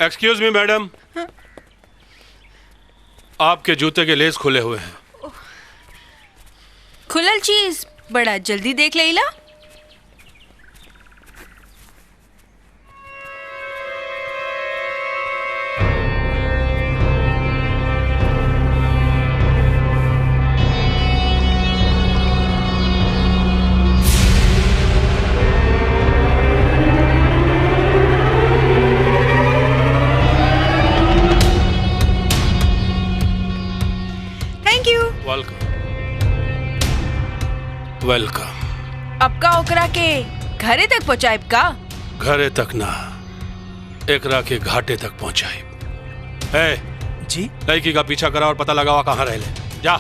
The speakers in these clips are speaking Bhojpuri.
एक्सक्यूज मी मैडम, आपके जूते के लेस खुले हुए हैं। खुलल चीज बड़ा जल्दी देख लेला। वेलकम। अब का ओकरा के घरे तक पहुँचाइब का? घरे तक ना, एकरा के घाटे तक पहुँचाइब। जी लड़की का पीछा करा और पता लगावा कहाँ रह ले। जा।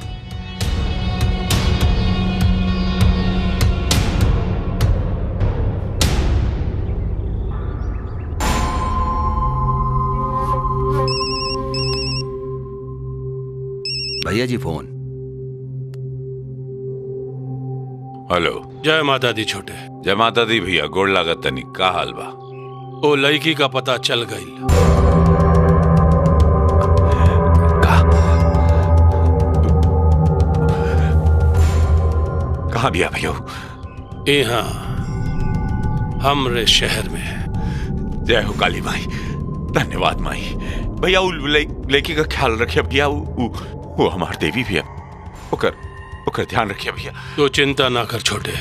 भैया जी फोन। हेलो। जय माता दी छोटे। जय माता दी भैया, गोड़ लागत तनी, का हाल बा? ओ लड़की का पता चल गई। कहाँ बिया भैया? यहाँ हमरे शहर में। जय हो काली माई, धन्यवाद माई। भैया वो लड़की का ख्याल रखिए भैया, वो हमार देवी भैया, ओकर ध्यान रखिए भैया। तो चिंता ना कर छोटे।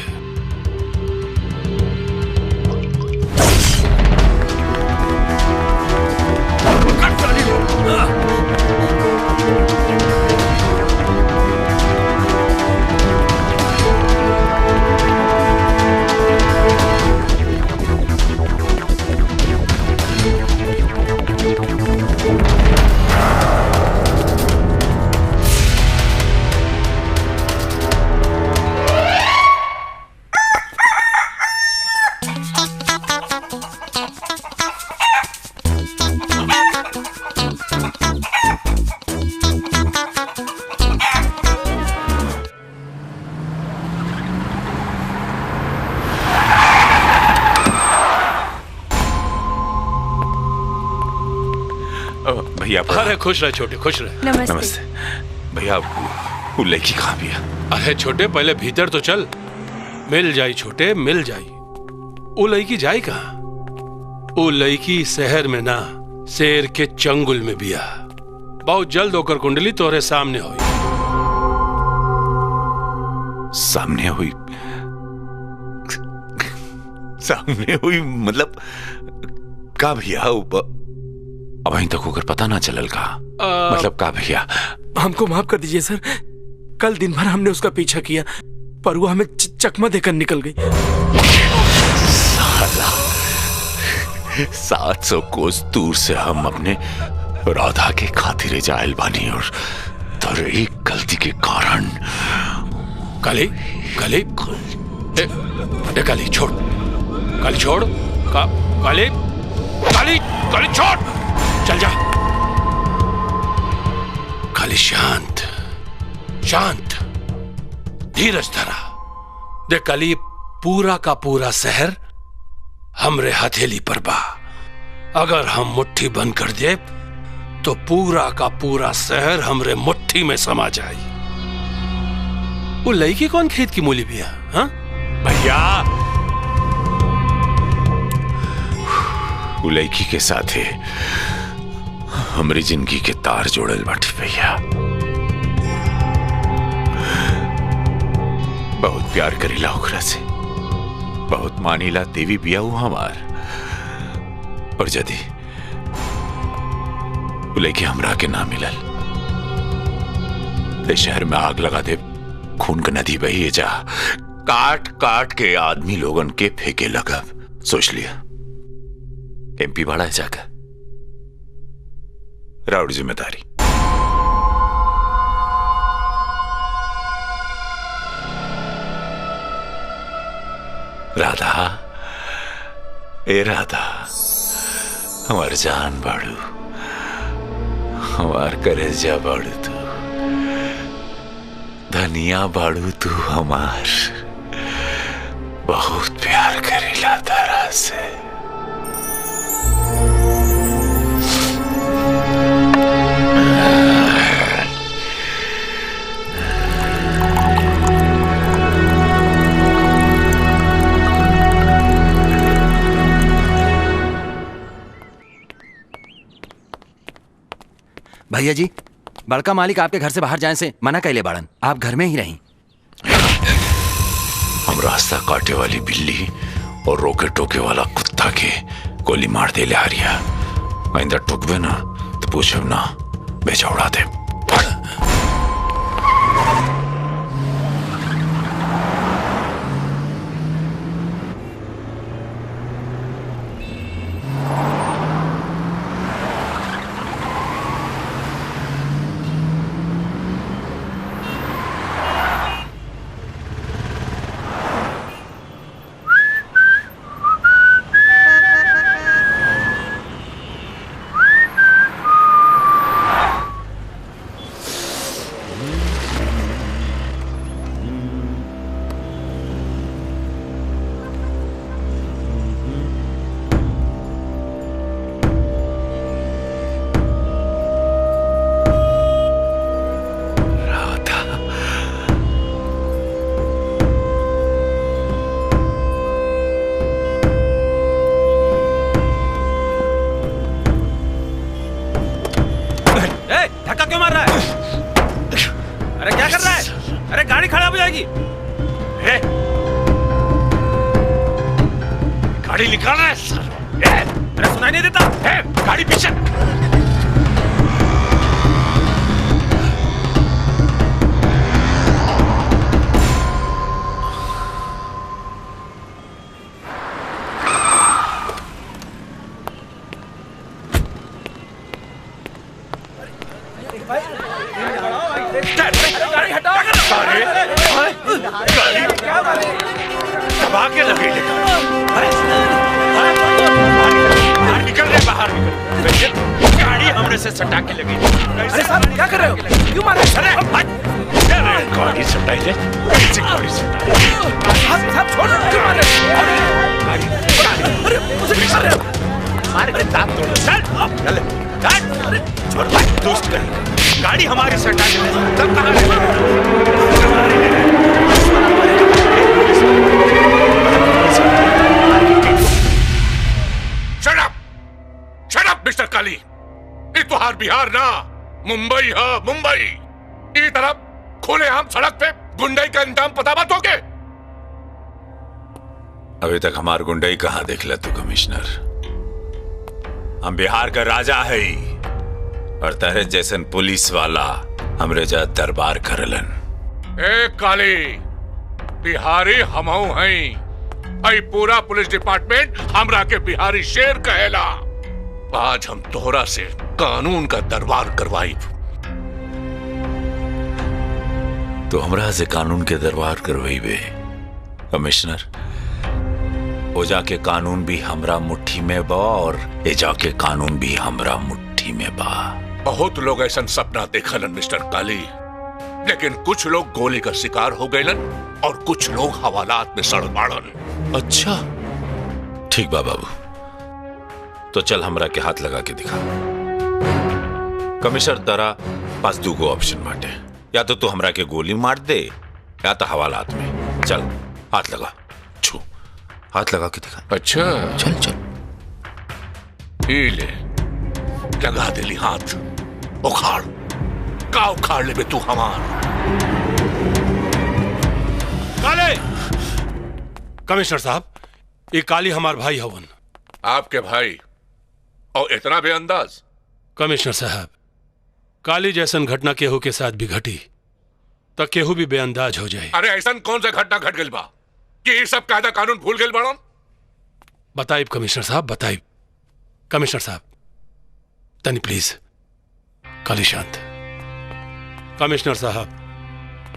भैया अरे खुश रहे छोटे, खुश रहे। नमस्ते। नमस्ते भैया, वो लड़की कहाँ बिया? अरे छोटे पहले भीतर तो चल। मिल जाई छोटे, मिल जाई। वो लड़की जाई कहाँ? वो लड़की शहर में ना, शेर के चंगुल में बिया। बहुत जल्द होकर कुंडली तोरे सामने हुई। सामने हुई? सामने हुई मतलब का भैया? अब अभी तक होकर पता ना चलल का? मतलब का भैया? हमको माफ कर दीजिए सर, कल दिन भर हमने उसका पीछा किया पर वो हमें चकमा देकर निकल गई। साला 700 कोस दूर से हम अपने राधा के खातिर जायल बानी और तेरे एक गलती के कारण। काली काली काली छोड़, काली छोड़, काली काली काली छोड़, चल जा। काली शांत शांत, धीरज धरा। देख काली, पूरा का पूरा शहर हमरे हथेली पर बा। अगर हम मुट्ठी बंद कर दे तो पूरा का पूरा शहर हमरे मुट्ठी में समा जाए। वो लड़की कौन खेत की मूली भी है? हाँ भैया, वो लड़की के साथ है हमारी जिंदगी के तार जोड़ल बाटी भैया। बहुत प्यार करीला ओकरा से, बहुत मानीला देवी बिया हूं हमार। और यदि वो लड़की हमरा के ना मिलल तो शहर में आग लगा दे, खून का नदी बही जा, काट काट के आदमी लोगन के फेंके लगा। सोच लिया एमपी भाड़ा है जाकर राउड जिम्मेदारी। राधा, ए राधा, हमार जान बाड़ू, हमार करेजा बाड़ू तू, धनिया बाड़ू तू हमार। बहुत प्यार करेला तारा से। भैया जी, बड़का मालिक आपके घर से बाहर जाने से मना कैले बाड़न, आप घर में ही रहीं। हम रास्ता काटे वाली बिल्ली और रोके टोके वाला कुत्ता के गोली मार दे ले हारिया। आइंदा टुकबे ना तो पूछब ना, बेचा उड़ा दे। धक्का क्यों मार रहा है? अरे क्या कर रहा है? अरे गाड़ी खराब हो जाएगी। गाड़ी निकाल रहा है सर। अरे सुनाई नहीं देता? गाड़ी पीछे। दबा के लगे निकल रहे बाहर, गाड़ी हमने से सटा के लगी। अरे साहब क्या कर रहे हो? क्यों मार रहे हो? गाड़ी सटाई ले, कैसी गाड़ी सटाई? साहब छोड़, क्यों मार रहे हो? अरे मुझे क्यों मार रहे हो? मार के दांत तोड़। चल छोड़, दोस्त कहीं गाड़ी हमारी सटा के ले, तब कहाँ मिस्टर काली, ये तुहार बिहार ना मुंबई है, मुंबई। ये तरफ खुले आम सड़क पे गुंडाई का इंतजाम पता मत होगे। अभी तक हमार गुंडाई कहाँ देख ले तू कमिश्नर? हम बिहार का राजा है और तेरे जैसन पुलिस वाला हमरे जा दरबार करलन। ए काली, बिहारी हमहू हैं। आई पूरा पुलिस डिपार्टमेंट हमरा के बिहारी शेर कहेला। आज हम तोहरा से कानून का दरबार करवाई। तो हमरा से कानून के दरबार करवाई बे कमिश्नर। ओ जाके कानून भी हमरा मुट्ठी में बा और ए जाके कानून भी हमरा मुट्ठी में बा। बहुत लोग ऐसा सपना देखलन मिस्टर काली, लेकिन कुछ लोग गोली का शिकार हो गएलन और कुछ लोग हवालात में सड़ मारन। अच्छा ठीक बा बाबू, तो चल हमरा के हाथ लगा के दिखा। कमिश्नर तारा पास दूगो ऑप्शन बाटे, या तो तू हमरा के गोली मार दे या तो हवालात में। चल हाथ लगा, छू हाथ लगा के दिखा। अच्छा चल चल। ही ले, लगा दिली हाथ। उखाड़ का उखाड़ ले बे तू हमार। काले कमिश्नर साहब, ये काली हमार भाई हवन। आपके भाई और इतना बेअंदाज? कमिश्नर साहब, काली जैसन घटना केहू के साथ भी घटी तो केहू भी बेअंदाज हो जाए। अरे ऐसा कौन सा घटना घट गई बा कि ये सब कायदा कानून भूल गए बड़न? बताइब कमिश्नर साहब, बताइब। कमिश्नर साहब तनी प्लीज काली शांत। कमिश्नर साहब,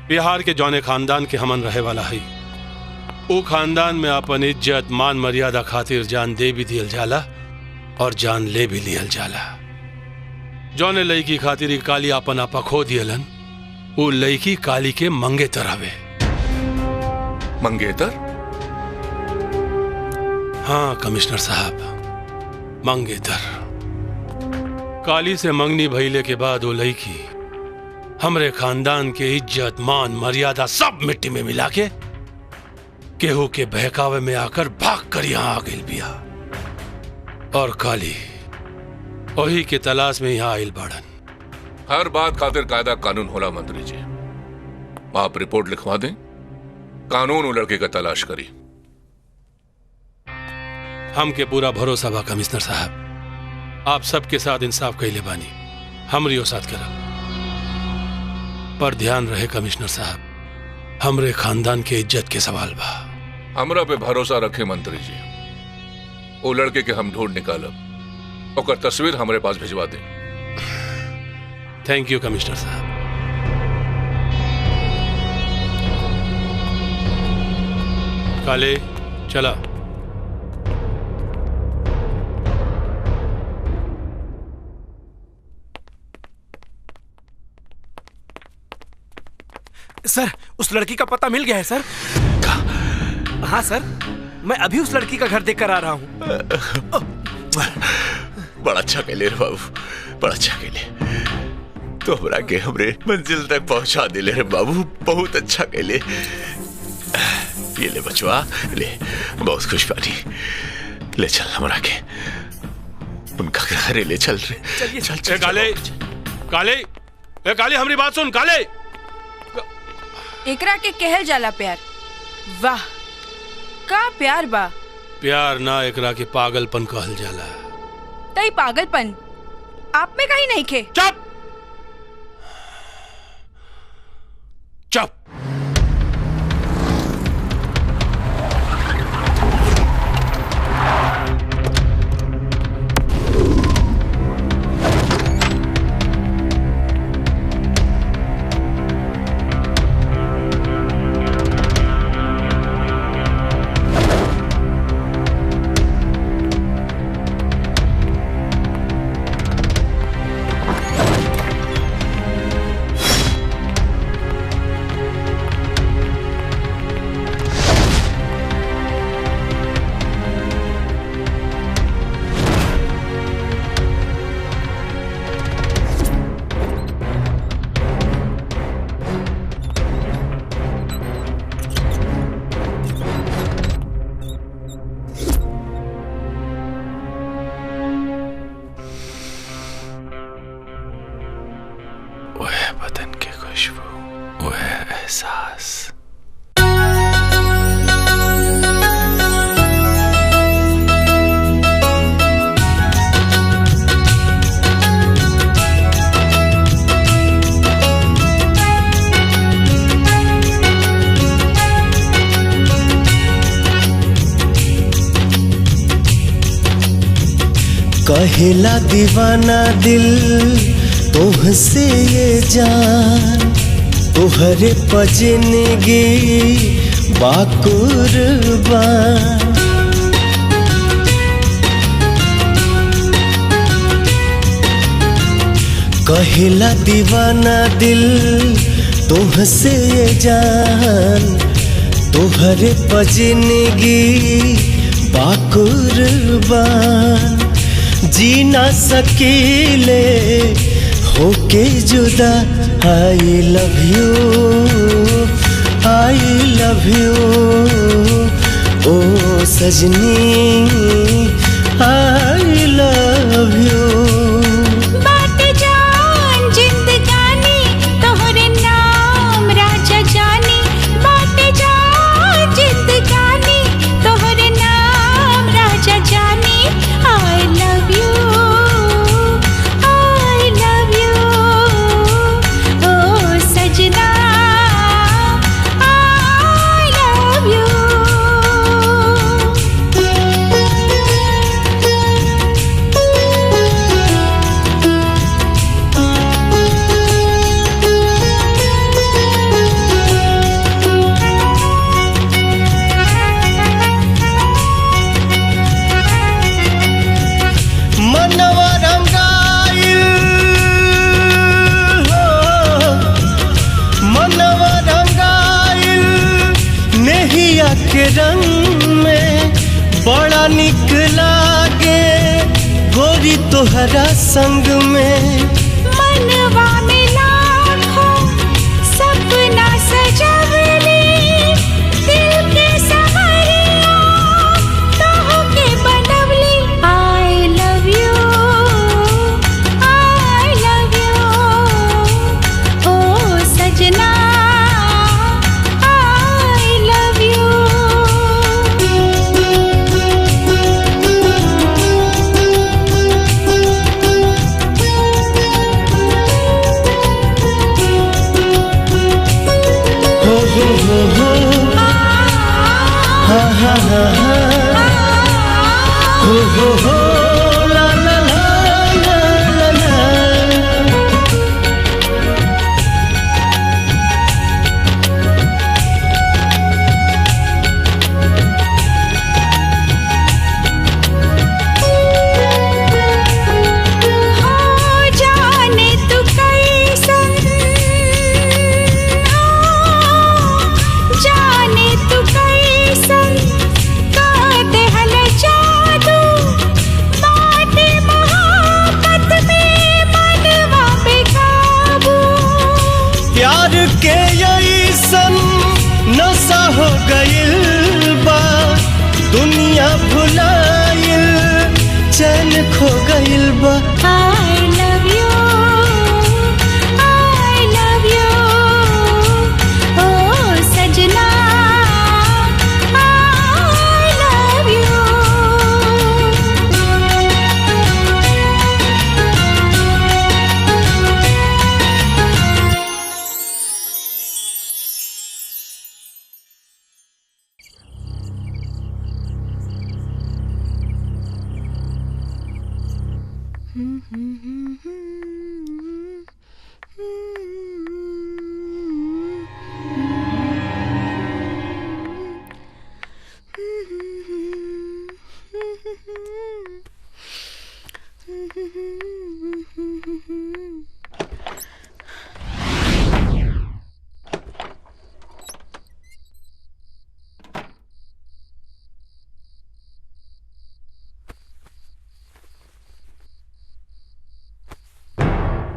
बिहार के जौने खानदान के हमन रहे वाला है, वो खानदान में अपन इज्जत मान मर्यादा खातिर जान दे भी दियल जाला और जान ले भी लियल जाला। जौने लड़की खातिर ही काली आपन आपा खो दियलन, वो लड़की काली के मंगेतर हवे। मंगेतर? हाँ कमिश्नर साहब, मंगेतर। काली से मंगनी भइले के बाद वो लड़की हमरे खानदान के इज्जत मान मर्यादा सब मिट्टी में मिला के केहू के बहकावे में आकर भाग कर यहां आ गई बिया। और काली वही के तलाश में यहां आइल बाड़न। हर बात खातिर कायदा कानून होला मंत्री जी। आप रिपोर्ट लिखवा दें, कानून वो लड़के का तलाश करी। हमके पूरा भरोसा बा कमिश्नर साहब, आप सबके साथ इंसाफ कैले बानी, हमरी साथ करा। पर ध्यान रहे कमिश्नर साहब, हमरे खानदान के इज्जत के सवाल बा। हमरा पे भरोसा रखे मंत्री जी, वो लड़के के हम ढूंढ निकालब, ओकर तस्वीर हमारे पास भिजवा दें। थैंक यू कमिश्नर साहब। काले चला। सर, उस लड़की का पता मिल गया है सर। हाँ सर, मैं अभी उस लड़की का घर देख कर आ रहा हूँ। बड़ा अच्छा कहले रे बाबू, बड़ा अच्छा कहले। तो हमरा के हमरे मंजिल तक पहुंचा दिले रे बाबू, बहुत अच्छा कहले। ये ले बचवा, ले, बहुत खुश बानी। ले चल हमरा के उनका घरे ले चल रे। चलिए चल ए काले, काले, ए काले, हमारी बात सुन काले। एकरा के कहल जाला प्यार। वाह, का प्यार बा। प्यार ना, एकरा के पागलपन कहल जाला। तई पागलपन आप में कहीं नहीं खे। चुप चुप। कहेला दीवाना दिल तुहसे ये जान, तुहरे पजनगी बाकुर्बान। कहेला दीवाना दिल तुहसे ये जान, तुहरे पजनगी बाकुर्बान। जी ना सकीले होके जुदा। I love you, I love you ओ सजनी, आई लव यू। बाट जान जिंदगानी तोहरे नाम राजा जानी। बाट जान जिंदगानी तोहरे नाम राजा जानी। I love you, I love you, oh sajna, I love you। मनवा रंगाइल हो, मनवा रंगाइल नेहिया के रंग में। बड़ा निक लागे गोरी तोहरा संग में। मनवा में लाखों सपना सजवली, दिल के सवरिया तोह के बनवली। I love you, I love you, हा हा हा हा हो ला ला ला ला ला। के ऐसन नशा हो गइल बा, दुनिया भुलाइल चैन खो गइल बा। I love you, oh सजना I love you।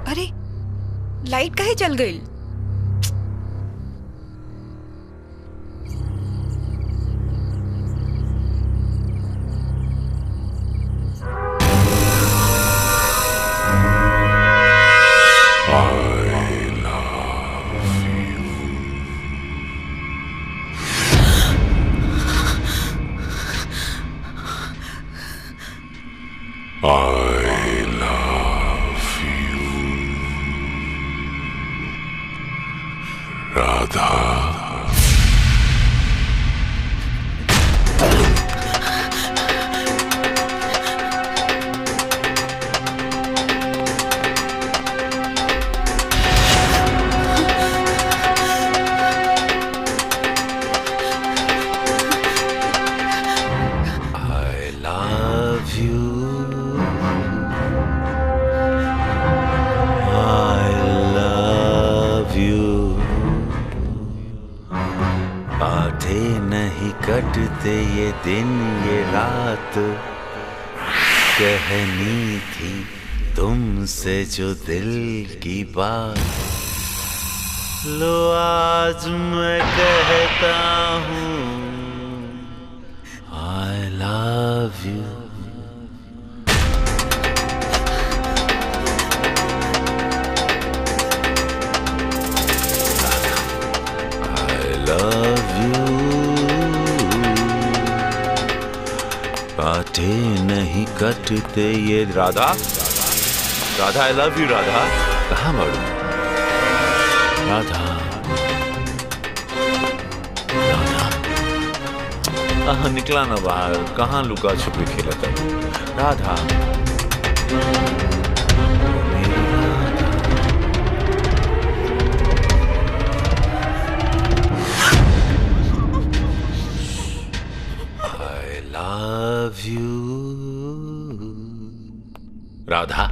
अरे लाइट काहे चल गई? कटते ये दिन ये रात, कहनी थी तुमसे जो दिल की बात, लो आज मैं कहता हूँ I love you। बातें नहीं कटते ये राधा, राधा आई लव यू राधा। कहाँ बढ़ू राधा, राधा कहाँ निकला ना बाहर, कहाँ लुका छुपी खेला था राधा। राधा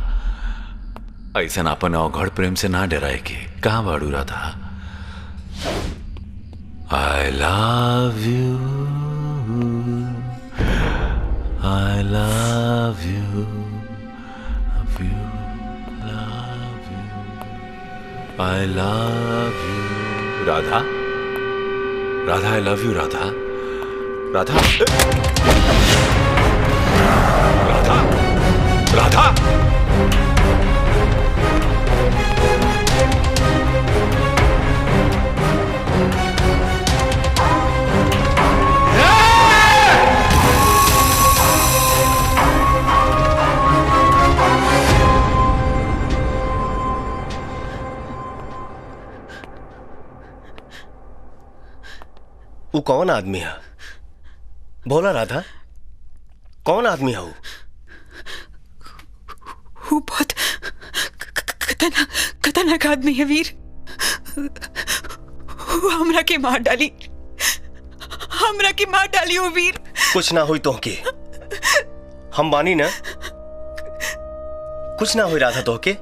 ऐसा अपन अवघड़ प्रेम से ना डराए के, कहाँ बाड़ू Radha. I love you, I love you, love you, love you, I love you। Radha, Radha I love you Radha, Radha, Radha, Radha. वो कौन आदमी है? बोला राधा, कौन आदमी है वो बहुत खतरनाक आदमी है वीर। वो हमरा के मार डाली हो वीर। कुछ ना हुई तो के हम बानी ना, कुछ ना हुई राधा तो के।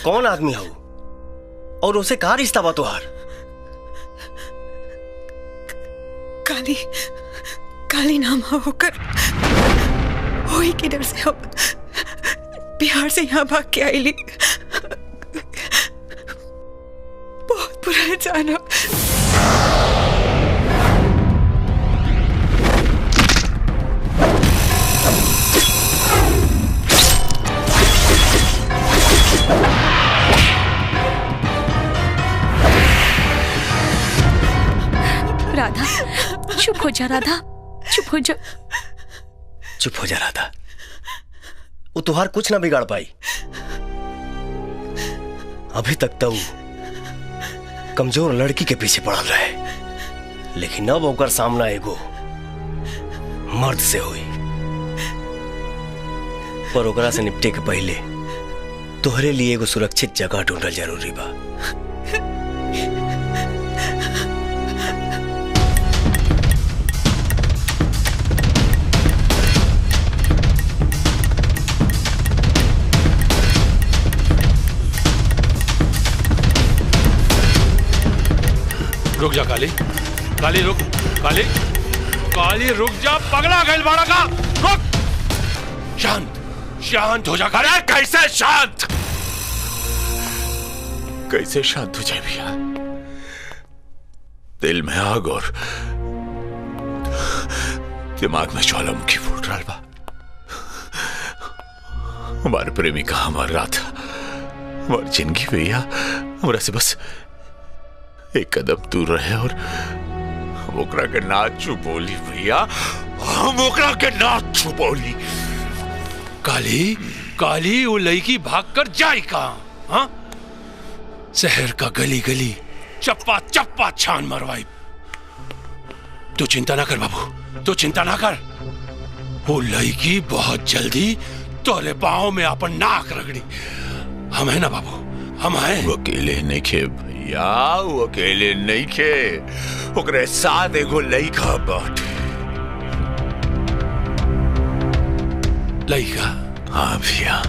कौन आदमी है वो और उसे कहा रिश्ता बा तुहार? काली नाम होकर वही के डर से हम बिहार से यहाँ भाग के आई ली। बहुत बुरा इंसान हो। राधा चुप हो जा, राधा चुप हो जा। चुप हो जा राधा, वो तुहार कुछ ना बिगाड़ पाई। अभी तक तो वो कमजोर लड़की के पीछे पड़ल रहे, लेकिन अब ओकर सामना एगो मर्द से हुई। पर ओकरा से निपटे के पहले तोहरे लिए एगो सुरक्षित जगह ढूंढल जरूरी बा। रुक जा काली, काली रुक, काली रुक जा, पगला गैल बाड़ा का, रुक। शांत हो जा। अरे कैसे शांत हो जाए भैया? दिल में आग और दिमाग में ज्वालामुखी फूट रहा बा। हमारे प्रेमिका हमारा राधा, हमारी जिंदगी भैया हमरा से बस एक कदम दूर रहे और हम ओकरा के ना छुपोली भैया, हम ओकरा के ना छुपोली। काली वो लड़की भागकर जाए कहां? हाँ, शहर का गली गली चप्पा छान मरवाई। तू चिंता ना कर बाबू, तू चिंता ना कर। वो लड़की बहुत जल्दी तोरे पांव में अपन नाक रगड़ी। हम है ना बाबू, हम हैं। वो अकेले नहीं खे भैया, वो अकेले नहीं खे, ओकरे साथ एगो लड़का बाटे। लड़का? हाँ भैया,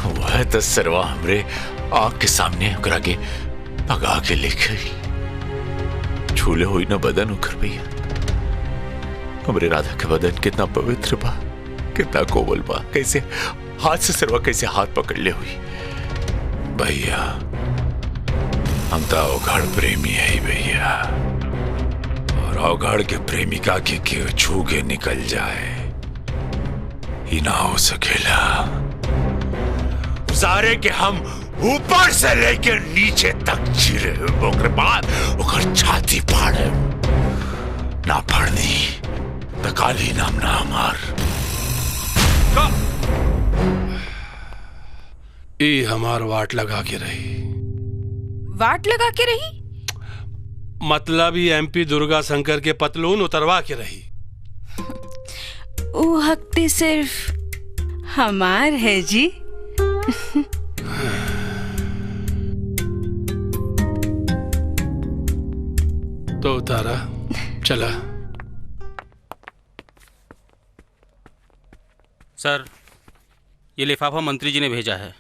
वह तो सरवा हमरे आँख के सामने ओकरा के भगा के ले गई। छूले हुई ना बदन होकर भैया। हमरे राधा के बदन कितना पवित्र बा, कितना कोमल बा। कैसे हाथ से सरवा कैसे हाथ पकड़ ले हुई भैया। हम तो अवघड़ प्रेमी है भैया, और अवघड़ के प्रेमिका के क्यों छू के निकल जाए ही ना हो सकेला। सारे के हम ऊपर से लेकर नीचे तक चिरे ओकर बाद ओकर छाती फाड़े। ना फाड़नी तो काली नाम ना हमार। ई हमार वाट लगा के रही। वाट लगा के रही? मतलब ही एमपी दुर्गा शंकर के पतलून उतरवा के रही। वो हक्ति सिर्फ हमार है जी। तो उतारा, चला। सर, ये लिफाफा मंत्री जी ने भेजा है।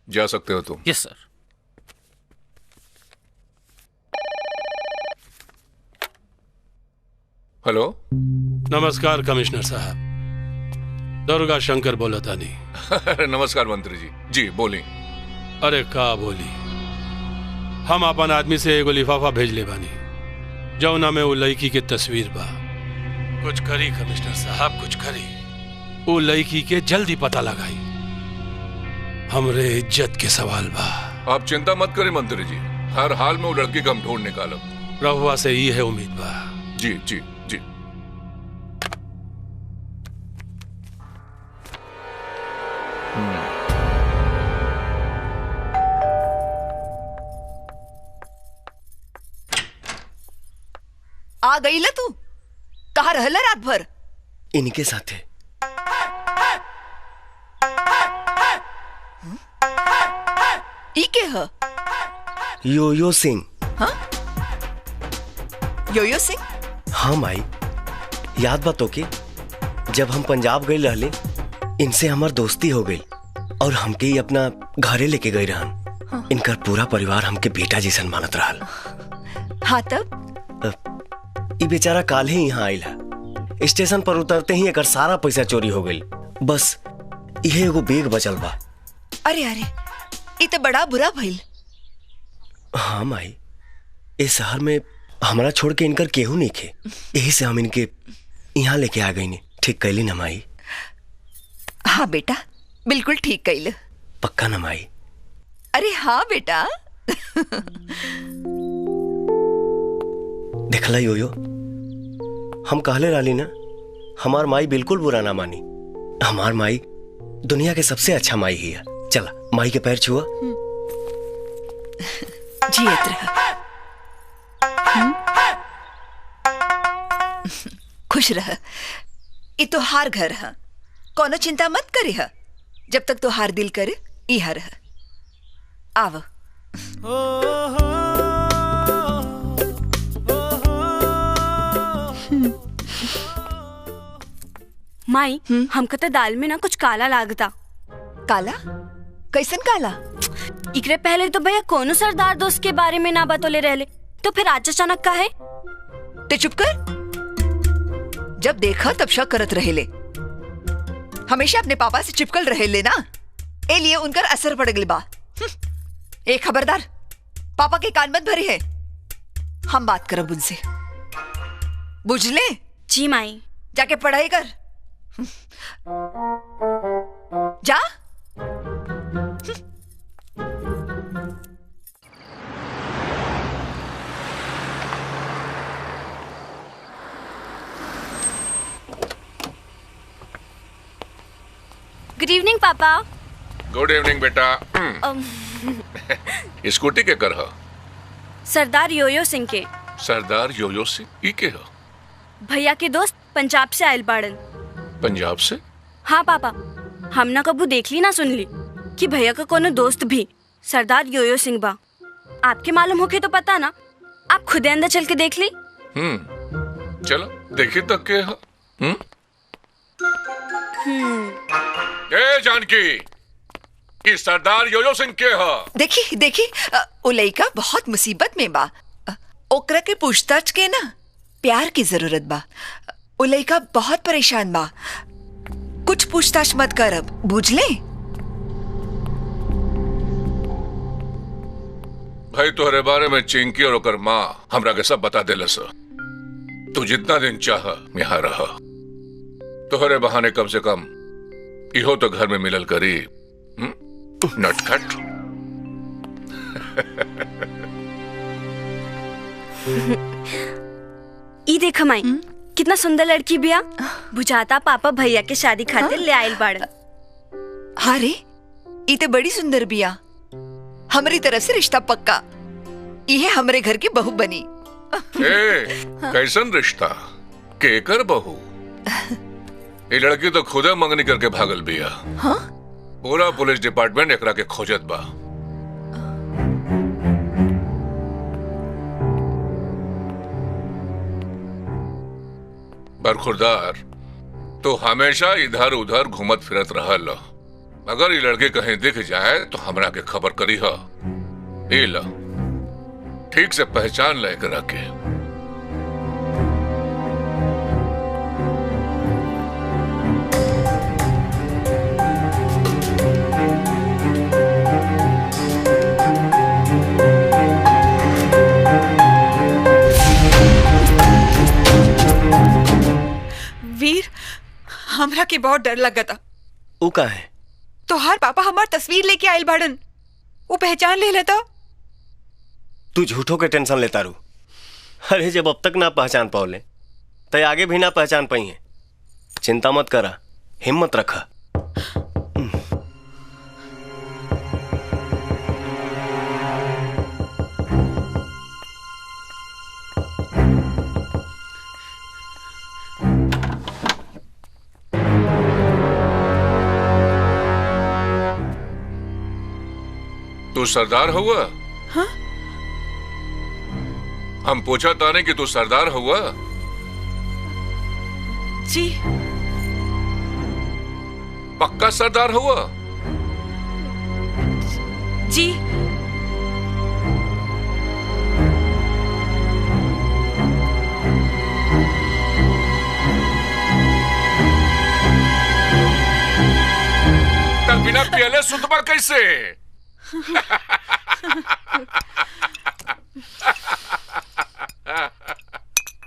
जा सकते हो तुम। यस सर। हेलो, नमस्कार कमिश्नर साहब, दुर्गा शंकर बोला था नहीं। अरे नमस्कार मंत्री जी। जी बोली। अरे का बोली, हम अपन आदमी से एगो लिफाफा भेज ले बानी, जौना में वो लड़की के तस्वीर बा। कुछ करी कमिश्नर साहब, कुछ करी। वो लड़की के जल्दी पता लगाई, हमरे इज्जत के सवाल बा। आप चिंता मत करें मंत्री जी, हर हाल में वो लड़की को हम ढूंढ निकालब। रहुआ से ये है उम्मीद बा। जी जी जी। आ गई ल तू? कहाँ रहला रात भर? इनके साथे। ई के ह? योयो सिंह। हाँ? योयो सिंह? हाँ माई, याद बा तो के जब हम पंजाब गए रहले, इनसे हमार दोस्ती हो गई और हमके ही अपना घरे लेके गए रहन। हाँ। इनका पूरा परिवार हमके बेटा जैसन मानत रहल। हाँ तब? ये बेचारा काल ही यहाँ आइल है। स्टेशन पर उतरते ही एकर सारा पैसा चोरी हो गई। बस यह एगो बैग बचल बा। अरे अरे, ये तो बड़ा बुरा भइल। हाँ माई, इस शहर में हमारा छोड़ के इनकर केहू नहीं खे, यही से हम इनके यहाँ लेके आ गई। ठीक कैली ना माई? हाँ बेटा, बिल्कुल ठीक कैल। पक्का ना माई? अरे हाँ बेटा। देखला योयो, हम कहले रहली ना, हमार माई बिल्कुल बुरा ना मानी। हमार माई दुनिया के सबसे अच्छा माई ही है। चला माई के पैर छुआ। जियत रहा। खुश रह। ये तो हार घर है, कोनो चिंता मत करे है। जब तक तो हार दिल करे इहा रह। आव। माई, हमको तो दाल में ना कुछ काला लागता। काला? कैसन काला? इकरे पहले तो भैया कोनो सरदार दोस्त के बारे में ना बतौले रहले, तो फिर आज अचानक का है? ते चुप कर। जब देखा तब शक करत रहेले। हमेशा अपने पापा से चिपकल रहेले ना, ए लिए उनकर असर पड़ गई बा। ए खबरदार, पापा के कान मत भरी है। हम बात करब उनसे, बुझले? जी माई। जाके पढ़ाई कर। जा। गुड इवनिंग पापा। गुड इवनिंग बेटा। स्कूटी के कर? सरदार योयो सिंह के। सरदार योयो सिंह ई के ह? भैया के दोस्त पंजाब से आयल बाड़न। पंजाब से? हाँ पापा, हम ना कबू देख ली ना सुन ली कि भैया का कोनो दोस्त भी सरदार योयो सिंह बा। आपके मालूम होके तो पता ना, आप खुद अंदर चल के देख ली। चलो देखी तक के ह? ए जानकी, ये सरदार योयो सिंह के ह? देखी देखी, ओ लइका बहुत मुसीबत में बा। ओकरा के पूछताछ के ना प्यार की जरूरत बा। ओ लइका बहुत परेशान बा। कुछ पूछताछ मत कर अब, बुझले? भाई तोहरे बारे में चिंकी और ओकर माँ हमरा के सब बता देलस। तू जितना दिन चाह यहाँ रह। तोहरे बहाने कम से कम इहो तो घर में मिलल करी। नटखट। ई देख माई, कितना सुंदर लड़की बिया। बुझाता पापा भैया के शादी खातिर ले आयल बाड़न। हाँ रे, ई ते बड़ी सुंदर बिया। हमारी तरफ से रिश्ता पक्का। ये हमरे घर की बहू बनी। ए, कैसन रिश्ता? केकर बहू? ये लड़की तो खुदे मंगनी करके भागल बिया। हाँ? पूरा पुलिस डिपार्टमेंट एकरा के खोजत बा। बरखुरदार, तो हमेशा इधर उधर घूमत फिरत रहल। अगर ये लड़की कहीं दिख जाए तो हमरा के खबर करी ह। ए ला, ठीक से पहचान ले करा के। वीर, हमरा के बहुत डर लगता। वो का है? तोहार पापा हमार तस्वीर लेके आयल बाड़न। वो पहचान ले लेता। तू झूठों के टेंशन लेता रू। अरे जब अब तक ना पहचान पाओले तो आगे भी ना पहचान पाई है। चिंता मत करा, हिम्मत रखा। तू सरदार हुआ? हाँ? हम पूछा ताने कि तू सरदार हुआ? जी। पक्का सरदार हुआ? जी। तब बिना पियले सुत पर कैसे?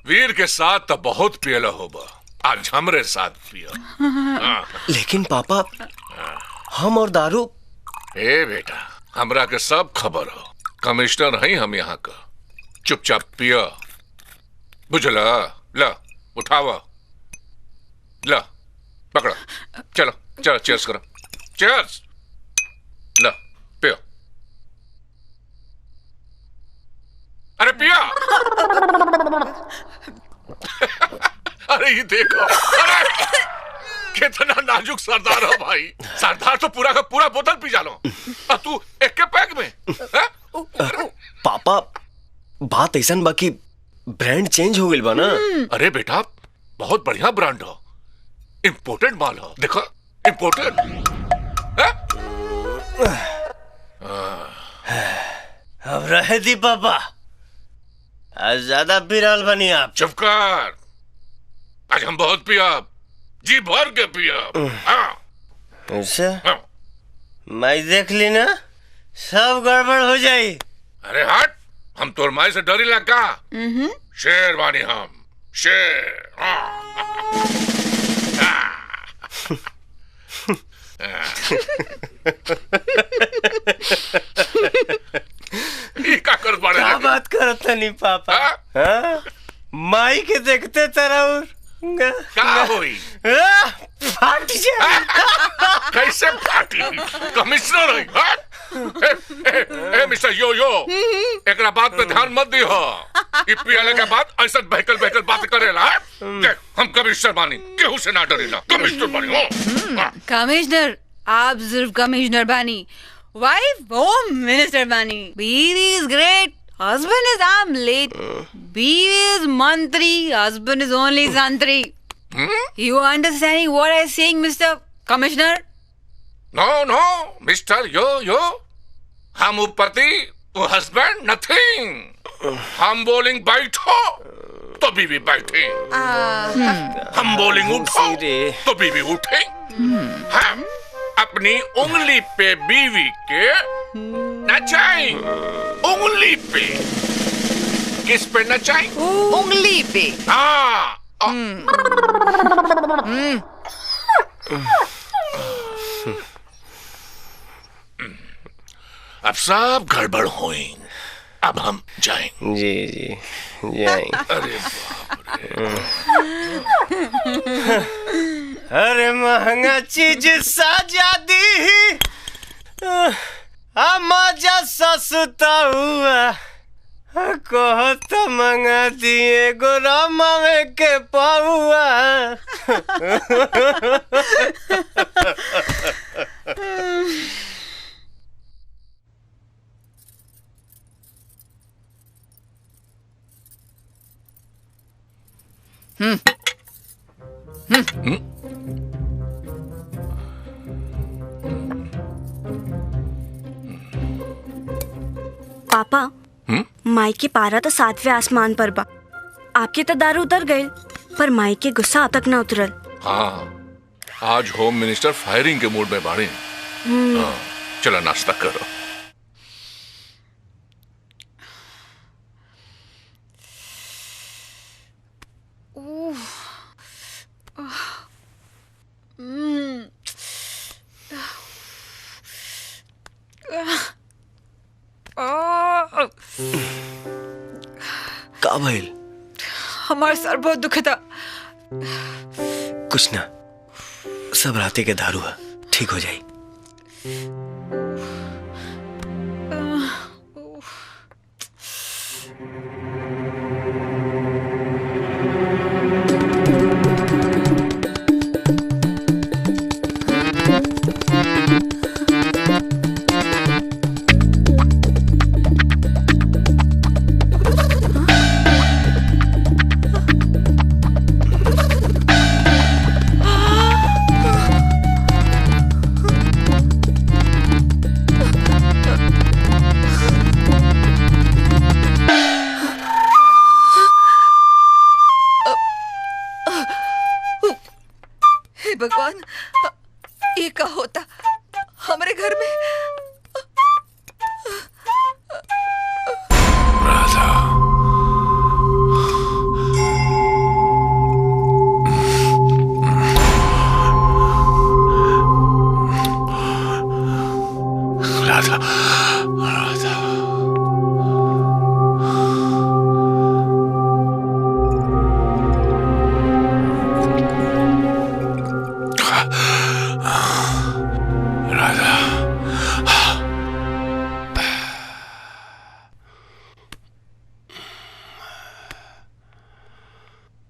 वीर के साथ तो बहुत पियला होगा, आज हमरे साथ पिया। लेकिन पापा, हम और दारू। ए बेटा, हमरा के सब खबर हो, कमिश्नर हैं हम यहाँ का। चुपचाप पिया, बुझला? ला उठावा, ला पकड़ा, चलो चलो चीयर्स करो, चीयर्स। ला पियो, अरे पिया। अरे ये देखो, अरे कितना नाजुक सरदार हो भाई। सरदार तो पूरा का पूरा बोतल पी जालो, और तू एक के पैक में है? पापा, बात ऐसा बाकी ब्रांड चेंज हो गई बा ना। अरे बेटा, बहुत बढ़िया ब्रांड हो, इम्पोर्टेड माल हो, देखो इम्पोर्टेड। अब रहे दी पापा, आज ज्यादा पिराल बनी आप। चुप कर, आज हम बहुत पिया, जी भर के पिया। अच्छा, मैं देख ली ना, सब गड़बड़ हो जाई। अरे हट, हम तोर माई से डरी लगा। शेर बानी हम, शेर। क्या बात करता नहीं पापा? हाँ? माई के देखते तरह क्या हुई? फाट जाए। कैसे फाटी? कमिश्नर है। मिस्टर यो यो, एकरा बात पे ध्यान मत दियो। पीएलए के बाद ऐसा बहकल बहकल बात करेला। देख, हम कमिश्नर बानी, केहू से ना डरेला, कमिश्नर बानी हो। कमिश्नर, आप सिर्फ कमिश्नर बानी, वाइफ होम मिनिस्टर बानी। बीवी is great, husband is omelette, बीवी is मंत्री, husband is only संतरी। You understanding what I'm saying, Mr. Commissioner? No, no, mister यो यो, हम उपपति, वो हस्बैंड, नथिंग। हम बोलिंग बैठो तो बीवी बैठे, हम बोलिंग उठो तो बीवी उठे। हम अपनी उंगली पे बीवी के नचाएं, उंगली पे। किस पे नचाएं? उंगली पे। हाँ। अब सब गड़बड़ होएंगे, अब हम जाएंगे। जी जी जाएंगे। अरे बाप रे। अरे महंगा चीज साजा दी, मजा सस्ता हुआ, कहो तो मंगा दिए गोरामा में के पाहुआ। पापा, माई के पारा तो 7वें आसमान पर बा। आपके तो दारू उतर गए, पर माई के गुस्सा अब तक ना उतरल। हाँ, आज होम मिनिस्टर फायरिंग के मूड में बाड़े। चलो नाश्ता करो। का भइल? हमारा सर बहुत दुखता। कुछ ना, सब राते के दारू है, ठीक हो जाए।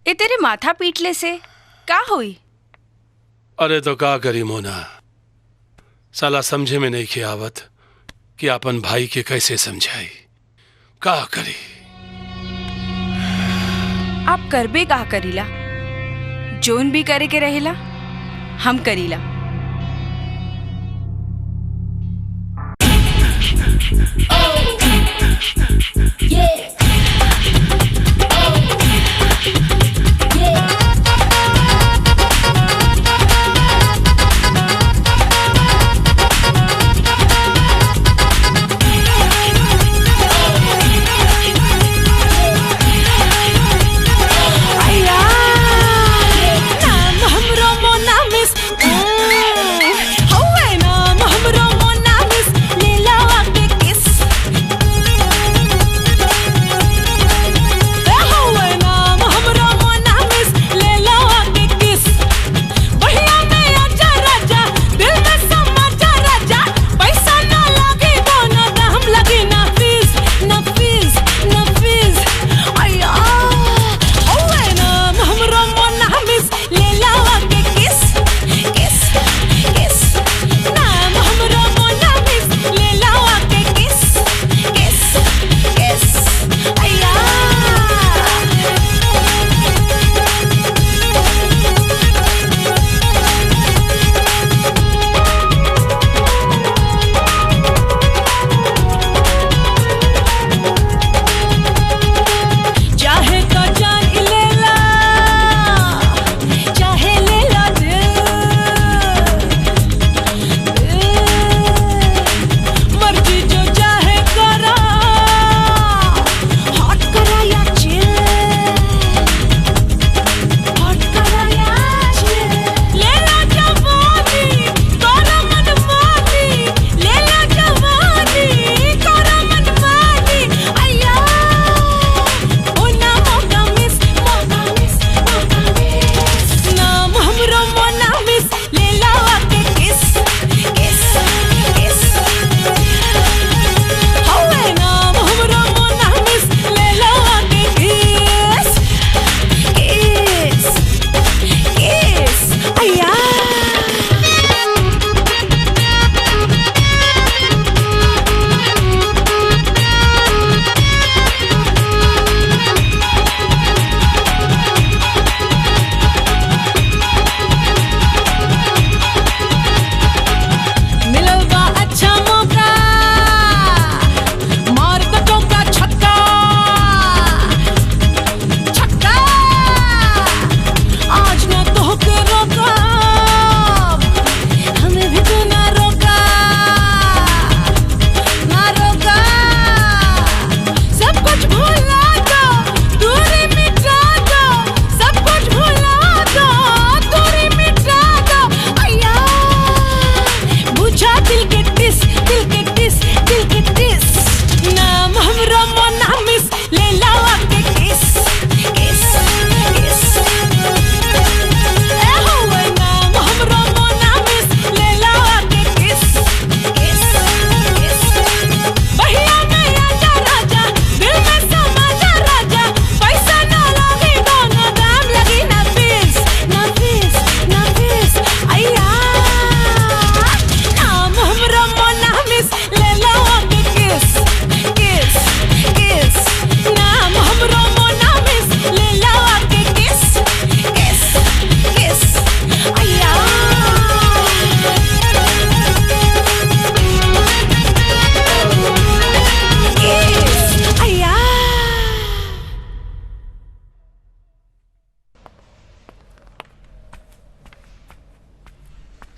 ए तेरे माथा पीटले से का हुई? अरे तो का करी मोना, साला समझे में नहीं आवत कि अपन भाई के कैसे समझाई। का करी? आप करबे का करीला, जोन भी करे के रहेला हम करीला।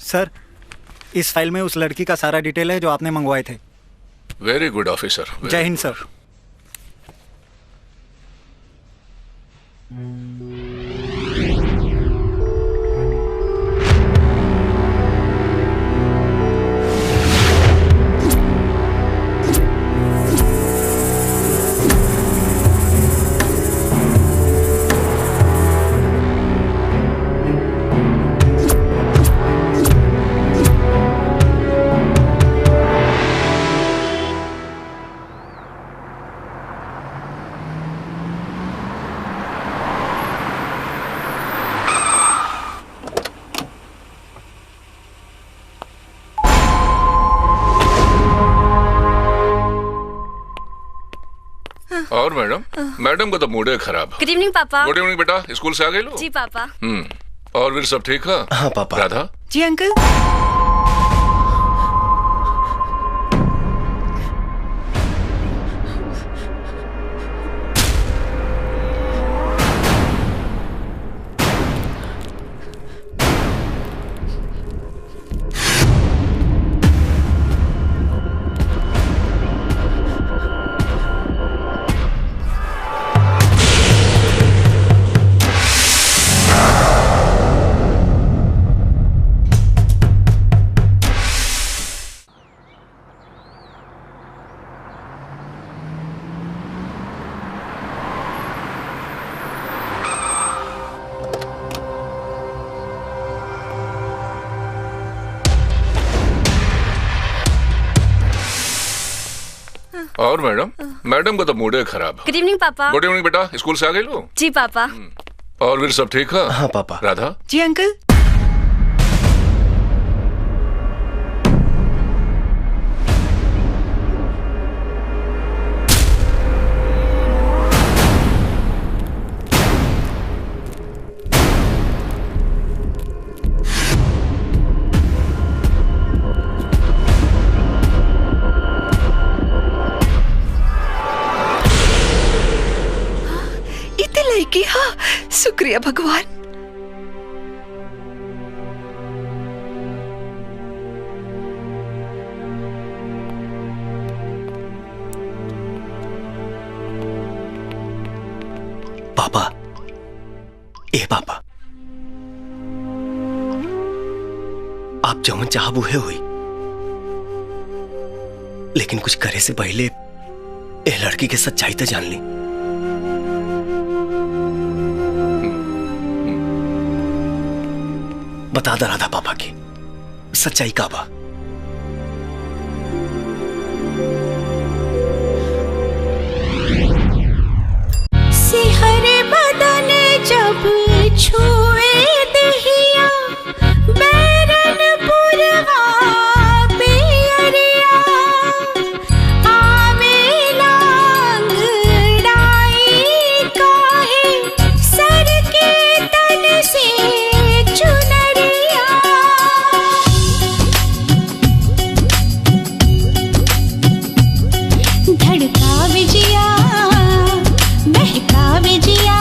सर, इस फाइल में उस लड़की का सारा डिटेल है जो आपने मंगवाए थे। Very good officer. जय हिंद सर। और मैडम मैडम का तो मूड है खराब। गुड इवनिंग पापा। गुड इवनिंग बेटा, स्कूल से आ गए लो? जी पापा। और फिर सब ठीक है? हाँ पापा। राधा? जी अंकल। और मैडम मैडम का तो मूड है खराब। गुड इवनिंग पापा। गुड इवनिंग बेटा, स्कूल से आ गए लो? जी पापा। और फिर सब ठीक है? हाँ पापा। राधा? जी अंकल। की हाँ, शुक्रिया भगवान। पापा, ए पापा, आप जवन चाहब उहे हुई, लेकिन कुछ करे से पहले ए लड़की के सच्चाई तो जान ली। बता दा राधा पापा की सच्चाई का बा। सिहरे बदन जब छुए दहिया बैरन पुरवा पियरिया आवे लांगड़ाई काहे सर के तन से चुनरिया धड़का विजिया महका विजिया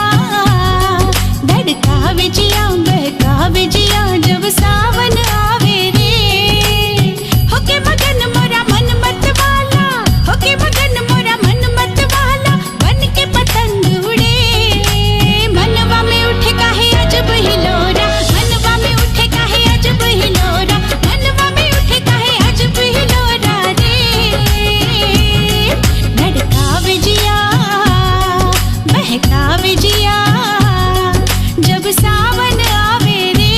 धड़का विजिया महका विजिया जब सावन आवे रे होके मगन मोरा मन मत वाला होके मगन मोरा मन मत वाला बन के पतंग उड़े मनवा में उठे काहे अजब हिलोरा मनवा में उठे काहे अजब हिलोरा मनवा में उठे काहे अजब हिलोरा रे धड़का विजिया महका विजिया जब सावन आवे रे।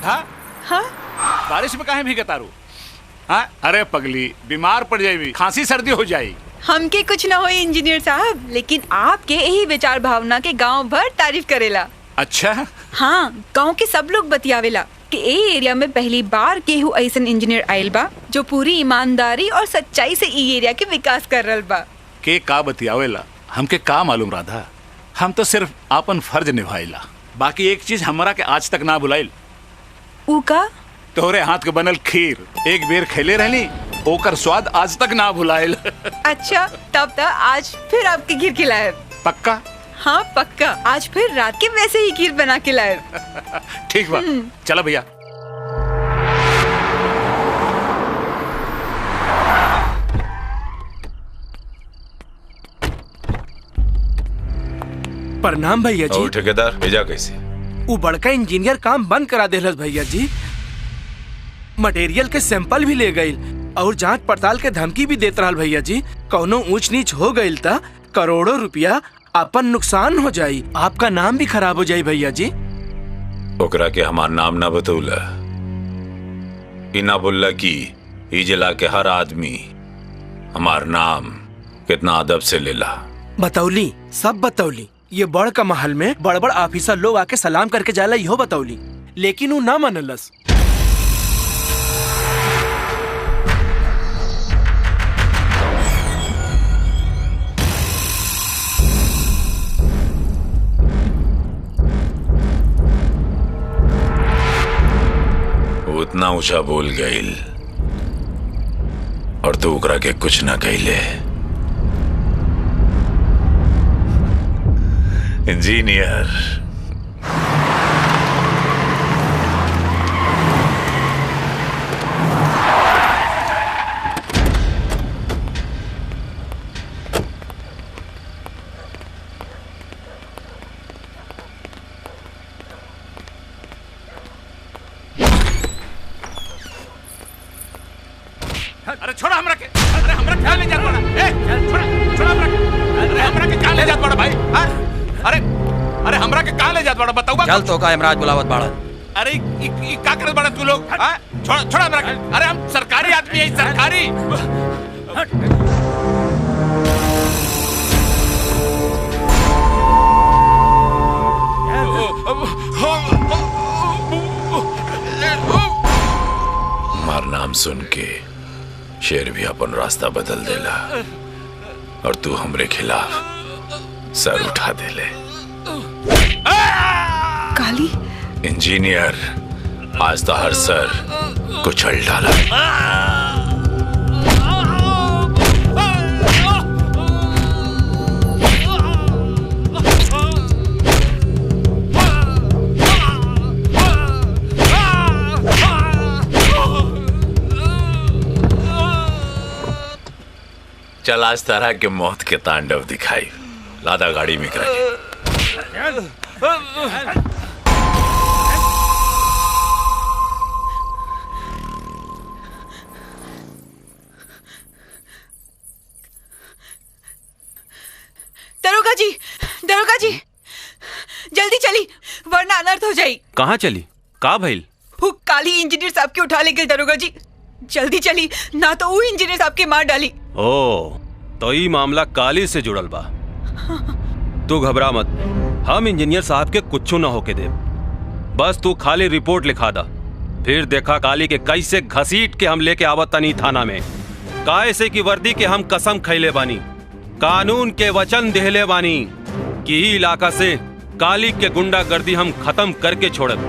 राधा, हाँ बारिश में काहे भीगता रू? हाँ, अरे पगली, बीमार पड़ जाएगी, खांसी सर्दी हो जाएगी। हमके कुछ ना हो इंजीनियर साहब, लेकिन आपके यही विचार भावना के गांव भर तारीफ करेला। अच्छा? हाँ, गांव के सब लोग बतियावेला कि ए एरिया में पहली बार केहू ऐसन इंजीनियर आयल बा जो पूरी ईमानदारी और सच्चाई से ई एरिया के विकास कर रहल बा। के का बतियावेला हमके का मालूम राधा, हम तो सिर्फ आपन फर्ज निभाइला। बाकी एक चीज हमरा के आज तक ना भुलाइल। ऊ का? तोहरे हाथ के बनल खीर एक बेर खेले रहली, ओकर स्वाद आज तक ना भुलाइल। अच्छा, तब तक आज फिर आपके खीर खिलाए। पक्का? हाँ पक्का, आज फिर रात के वैसे ही खीर बना के लाए। ठीक बा, चलो भैया। प्रणाम भैया जी। ठेकेदार भेजा कैसे? वो बड़का इंजीनियर काम बंद करा देलस भैया जी। मटेरियल के सैंपल भी ले गई और जांच पड़ताल के धमकी भी देत रहल भैया जी। कौनो ऊंच नीच हो गई ता करोड़ों रुपया अपन नुकसान हो जाई, आपका नाम भी खराब हो जाई भैया जी। ओकरा के हमार नाम ना बतौला, इना बोलला कि ई जिला के हर आदमी हमार नाम कितना अदब से लेला। बतौली, सब बतौली। ये बड़ का महल में बड़ बड़ ऑफिसर लोग आके सलाम करके जाला, इहो बतौली, लेकिन वो ना मनलस। उतना ऊंचा बोल गईल और तू ओकरा के कुछ ना कहले। इंजीनियर, अरे छोड़ा हमरा के, अरे हमरा क्या ले जात बड़ा? ए, छोड़ा, छोड़ा हमरा के। अरे हमरा के क्या ले जात बड़ा भाई? हाँ? अरे हमरा के कहाँ ले जात बड़ा बताऊँ? चल तो का इमराज बुलावत बाड़ा। अरे क्या करत बड़ा तू लोग? हाँ? छोड़ा हमरा के। अरे हम सरकारी आदमी है, सरकारी। हमार नाम सुन के शेर भी अपन रास्ता बदल देला और तू हमरे खिलाफ सर उठा देले। काली इंजीनियर, आज तो हर सर कुचल डाला। चल आज तरह के मौत के तांडव दिखाई। लादा गाड़ी में करा के। दरोगा जी, दरोगा जी, जल्दी चली वरना अनर्थ हो जाई। कहाँ चली? का भइल? वो काली इंजीनियर साहब के उठा ले गए दरोगा जी, जल्दी चली ना तो वो इंजीनियर साहब के मार डाली। ओ, तो ये मामला काली से जुड़ल बा। तू घबरा मत, हम इंजीनियर साहब के कुछ ना होके दे। बस तू खाली रिपोर्ट लिखा दा, फिर देखा काली के कैसे घसीट के हम लेके आवत तनी थाना में। कैसे की वर्दी के हम कसम खैले बानी, कानून के वचन देहले बानी कि ई इलाका से काली के गुंडागर्दी हम खत्म करके छोड़ब।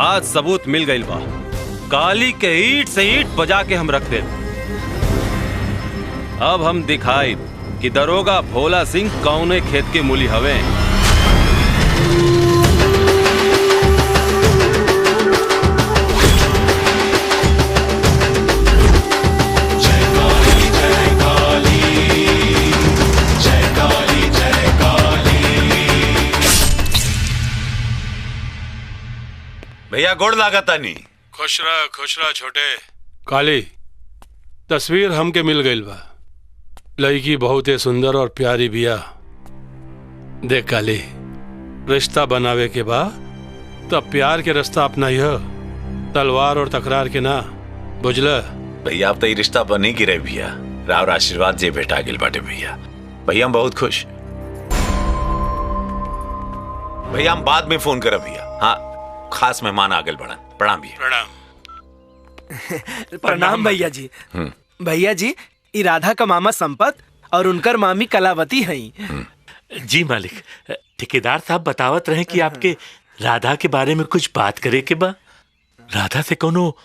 आज सबूत मिल गइल बा, काली के ईट से ईट बजा के हम रख दे। अब हम दिखाई कि दरोगा भोला सिंह कौने खेत के मूली हवे। भैया गोड़ लागता नहीं। खुश रह छोटे। काली, तस्वीर हमके मिल गई बा। लड़की बहुत ही सुंदर और प्यारी बिया। देख काली, रिश्ता बनावे के बा तब प्यार के रास्ता अपना ही तलवार और तकरार के ना, बुझला? भैया अब तो ये रिश्ता बन ही गिरे भैया। राव आशीर्वाद जे भेटा गिल बाटे भैया। भैया हम बहुत खुश। भैया हम बाद में फोन करब भैया। हाँ, खास मेहमान आ गए बड़न। प्रणाम भैया। प्रणाम। प्रणाम भैया जी। भैया जी, ई राधा का मामा संपत और उनकर मामी कलावती हैं। जी मालिक, ठेकेदार साहब बतावत रहे कि आपके राधा के बारे में कुछ बात करे के बा। राधा से कोनो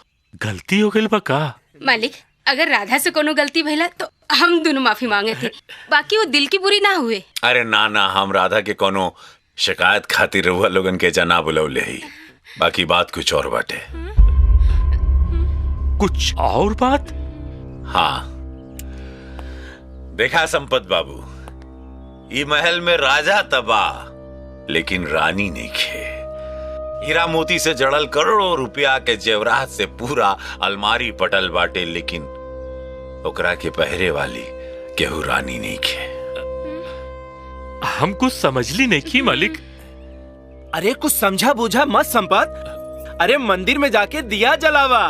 गलती हो गई बा का? मालिक, अगर राधा से कोनो गलती भइला तो हम दोनों माफी मांगे थे, बाकी वो दिल की बुरी ना हुए। अरे ना ना, हम राधा के कोनो शिकायत खातिर रहुआ लोगन के जना बुलौले ही। बाकी बात कुछ और बाटे। कुछ और बात? हाँ, देखा संपत बाबू, ये महल में राजा तबाह लेकिन रानी नहीं खे। हीरा मोती से जड़ल करोड़ों रुपया के जेवरात से पूरा अलमारी पटल बाटे, लेकिन ओकरा के पहरे वाली केहू रानी नहीं खे। हम कुछ समझली नहीं की मालिक। अरे कुछ समझा बूझा मत संपत। अरे मंदिर में जाके दिया जलावा,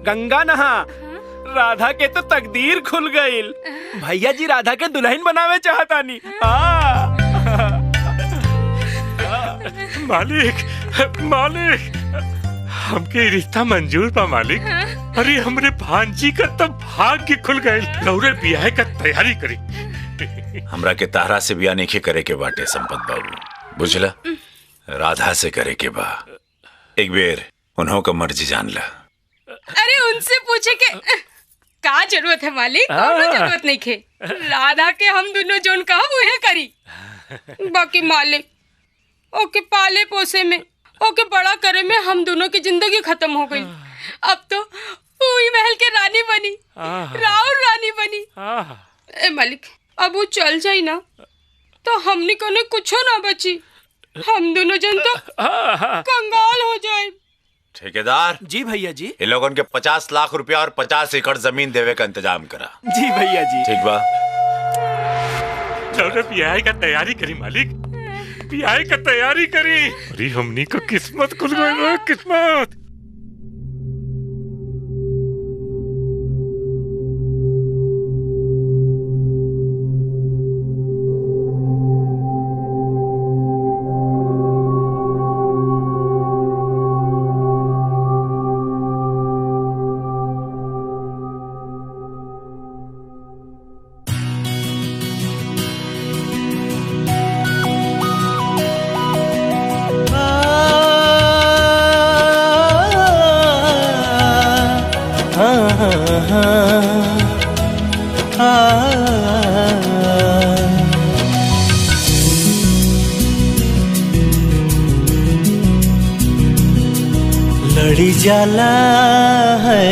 गंगा नहा। राधा के तो तकदीर खुल गई। भैया जी राधा के दुल्हन बनावे चाहतानी। मालिक, मालिक, हमके रिश्ता मंजूर बा मालिक। अरे हमरे भांजी का तब भाग्य खुल गए। लौरे ब्याह का तैयारी करी। हमरा के तारा से ब्याह नहीं करे के बाटे संपत बाबू, बुझला? राधा से करे के बा। एक बेर उन्हों का मर्जी जान ला। अरे उनसे पूछे के का जरूरत है मालिक? कोनो जरूरत नहीं खे। राधा के हम दोनों जोन कहा वह करी। बाकी मालिक, ओके पाले पोसे में, ओके बड़ा करे में हम दोनों की जिंदगी खत्म हो गई। अब तो पूरी महल के रानी बनी, राव रानी बनी। ए मालिक, अब वो चल जाई ना तो हमने कोने कुछो ना बची। हम दोनों जन तो कंगाल हो जाए। ठेकेदार जी भैया जी, इन लोगों के 50 लाख रुपया और 50 एकड़ जमीन देवे का इंतजाम करा। जी भैया जी। ठीक बा। चलो ब्याह का तैयारी करी मालिक, ब्याह का तैयारी करी। अरे हमनी को किस्मत खुल गई, किस्मत। लड़ी जाला है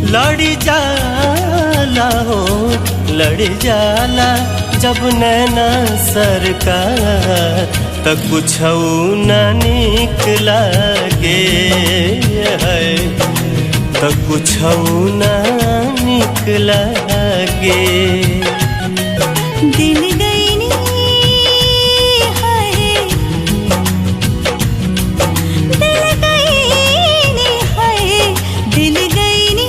लड़ी जाला हो, लड़ी जाला जब नैना सरकार तक कुछ न निक लागे है, तक कुछ न निक लागे। दिल गई नी हाय, दिल गई नी हाय, दिल गई नी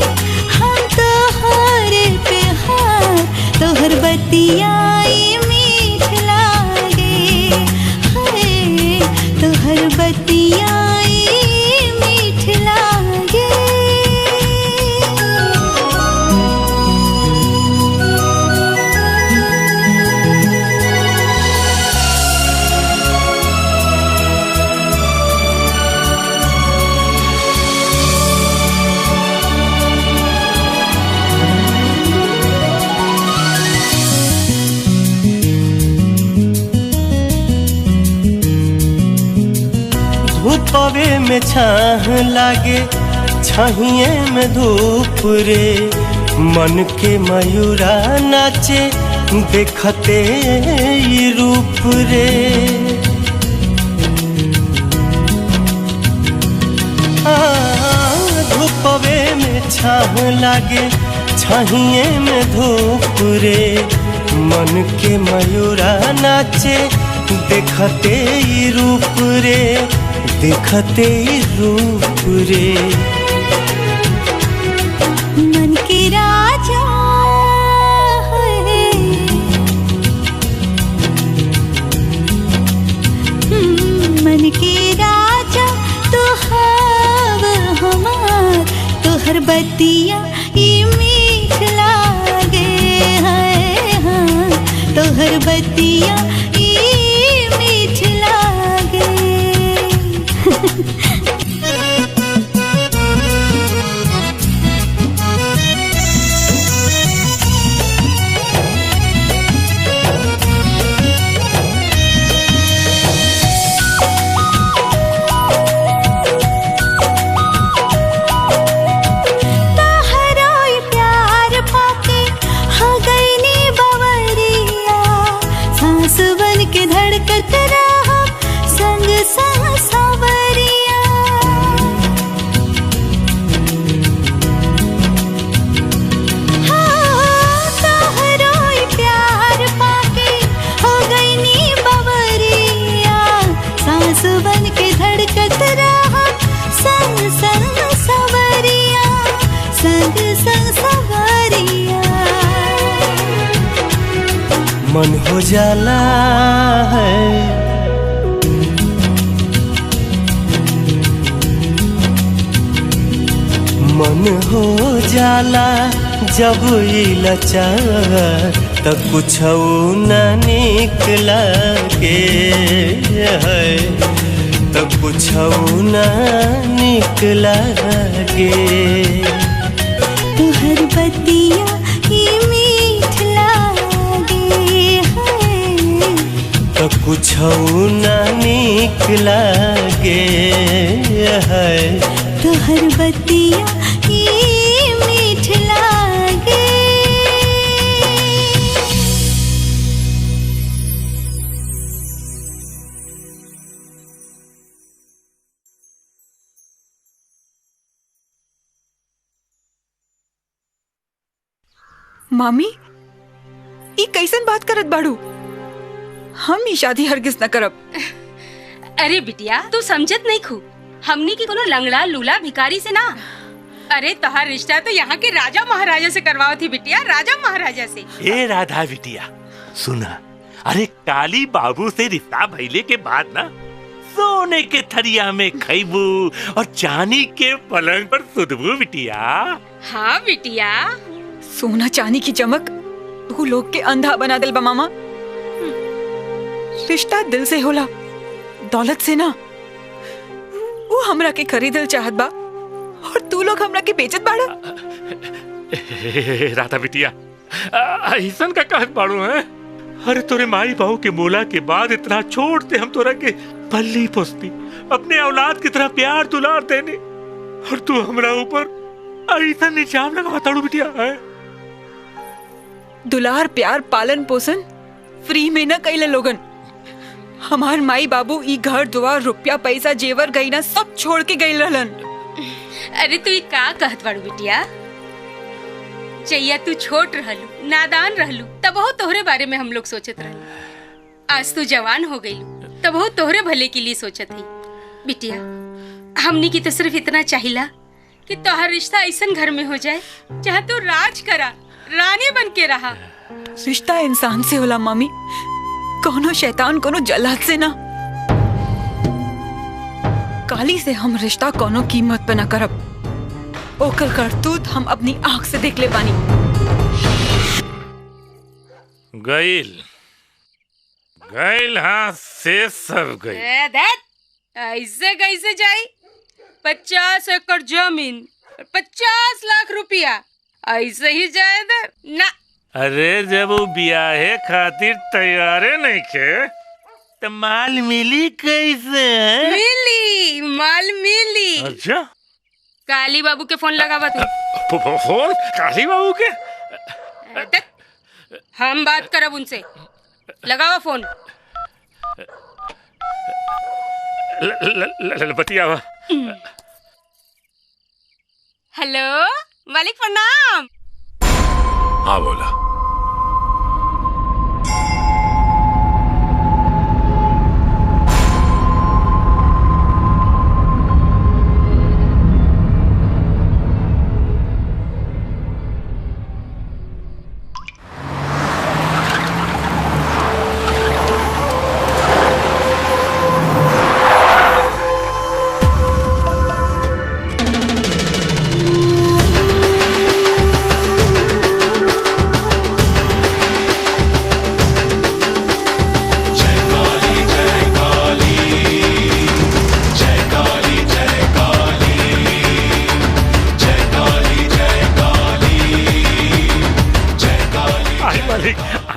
हम तो हर पे हार, तोहर बतियाई मीठ लागे हाय, तोहर बतियाई मीठ लागे। धूपवे में छाह लागे, छाहिए में धूप रे, मन के मयूरा नाचे देखते ई रूप रे। धूपवे में छाह लागे, छाहिए में धूप रे, मन के मयूरा नाचे देखते ही रूप रे, देखते ही रूप रे। मन के राजा है, मन के राजा तो हव हमार, तोहर बतिया ई मीठ लागे है, हाँ तोहर बतिया ई मीठ लागे। मन हो जाला है, मन हो जाला जब ई लाचार, त कुछ न निकला के है, त कुछ न निकला के। तुहर बतिया ई मीठ लागे है, त कुछ न निकला के है, तुहर बतिया ई मीठ लागे। मामी ई कैसन बात करत बाड़ू? हम ई शादी हरगिज न करब। अरे बिटिया तू समझत नहीं खू, हमनी की कोनो लंगड़ा लूला भिखारी से ना। अरे तोहार रिश्ता तो यहाँ के राजा महाराजा से करवाओ थी बिटिया, राजा महाराजा से। ए राधा बिटिया सुना, अरे काली बाबू से रिश्ता भइले के बाद ना सोने के थरिया में खइबू और चांदी के पलंग पर सुतबू बिटिया। हाँ बिटिया। सोना चांदी की चमक तू लोग के अंधा बना दिल बा मामा। रिश्ता दिल से होला, दौलत से ना। वो हमरा के खरीदल चाहत बा और तू लोग हमरा के बेचत बाड़ा। राधा बिटिया ऐसन का कहत बाड़ू है? अरे तोरे माई बाबू के मोला के बाद इतना छोड़ते हम तोरा के पल्ली पोसती, अपने औलाद की तरह प्यार दुलार देने, और तू हमरा ऊपर ऐसा निजाम लगा ताड़ू बिटिया है? दुलार प्यार पालन पोषण फ्री में न कैले लोगन। हमार माई बाबू ई घर द्वार रुपया पैसा जेवर गईना सब छोड़ के गई रहलन। अरे तू का कहत बाड़ू बिटिया? जैया तू छोट रहलू, नादान रहलू, तब हो तोहरे बारे में हम लोग सोचत रहलू। आज तू जवान हो गई तब हो तोहरे भले के लिए सोचत ही। बिटिया हमनी की तो सिर्फ इतना चाहिला कि तोहर रिश्ता ऐसन घर में हो जाए जहाँ तू राज करा, रानी बन के रहा। रिश्ता इंसान से होला मामी, कोनो शैतान कोनो जल्लाद से ना। काली से हम रिश्ता कोनो कीमत पे न करब। ओकर करतूत हम अपनी आंख से देख ले बानी। गईल गईल हाथ से सब गई। ऐसे कैसे जाई? 50 एकड़ जमीन, 50 लाख रुपया ऐसे ही जाए दे ना। अरे जब वो ब्याहे खातिर तैयारे नहीं खे तो माल मिली कैसे है? मिली, माल मिली। अच्छा काली बाबू के फोन लगावा तू। फोन काली बाबू के? हम बात करब उनसे, लगावा फोन। बतियावा। हेलो मालिक प्रणाम। हाँ बोला।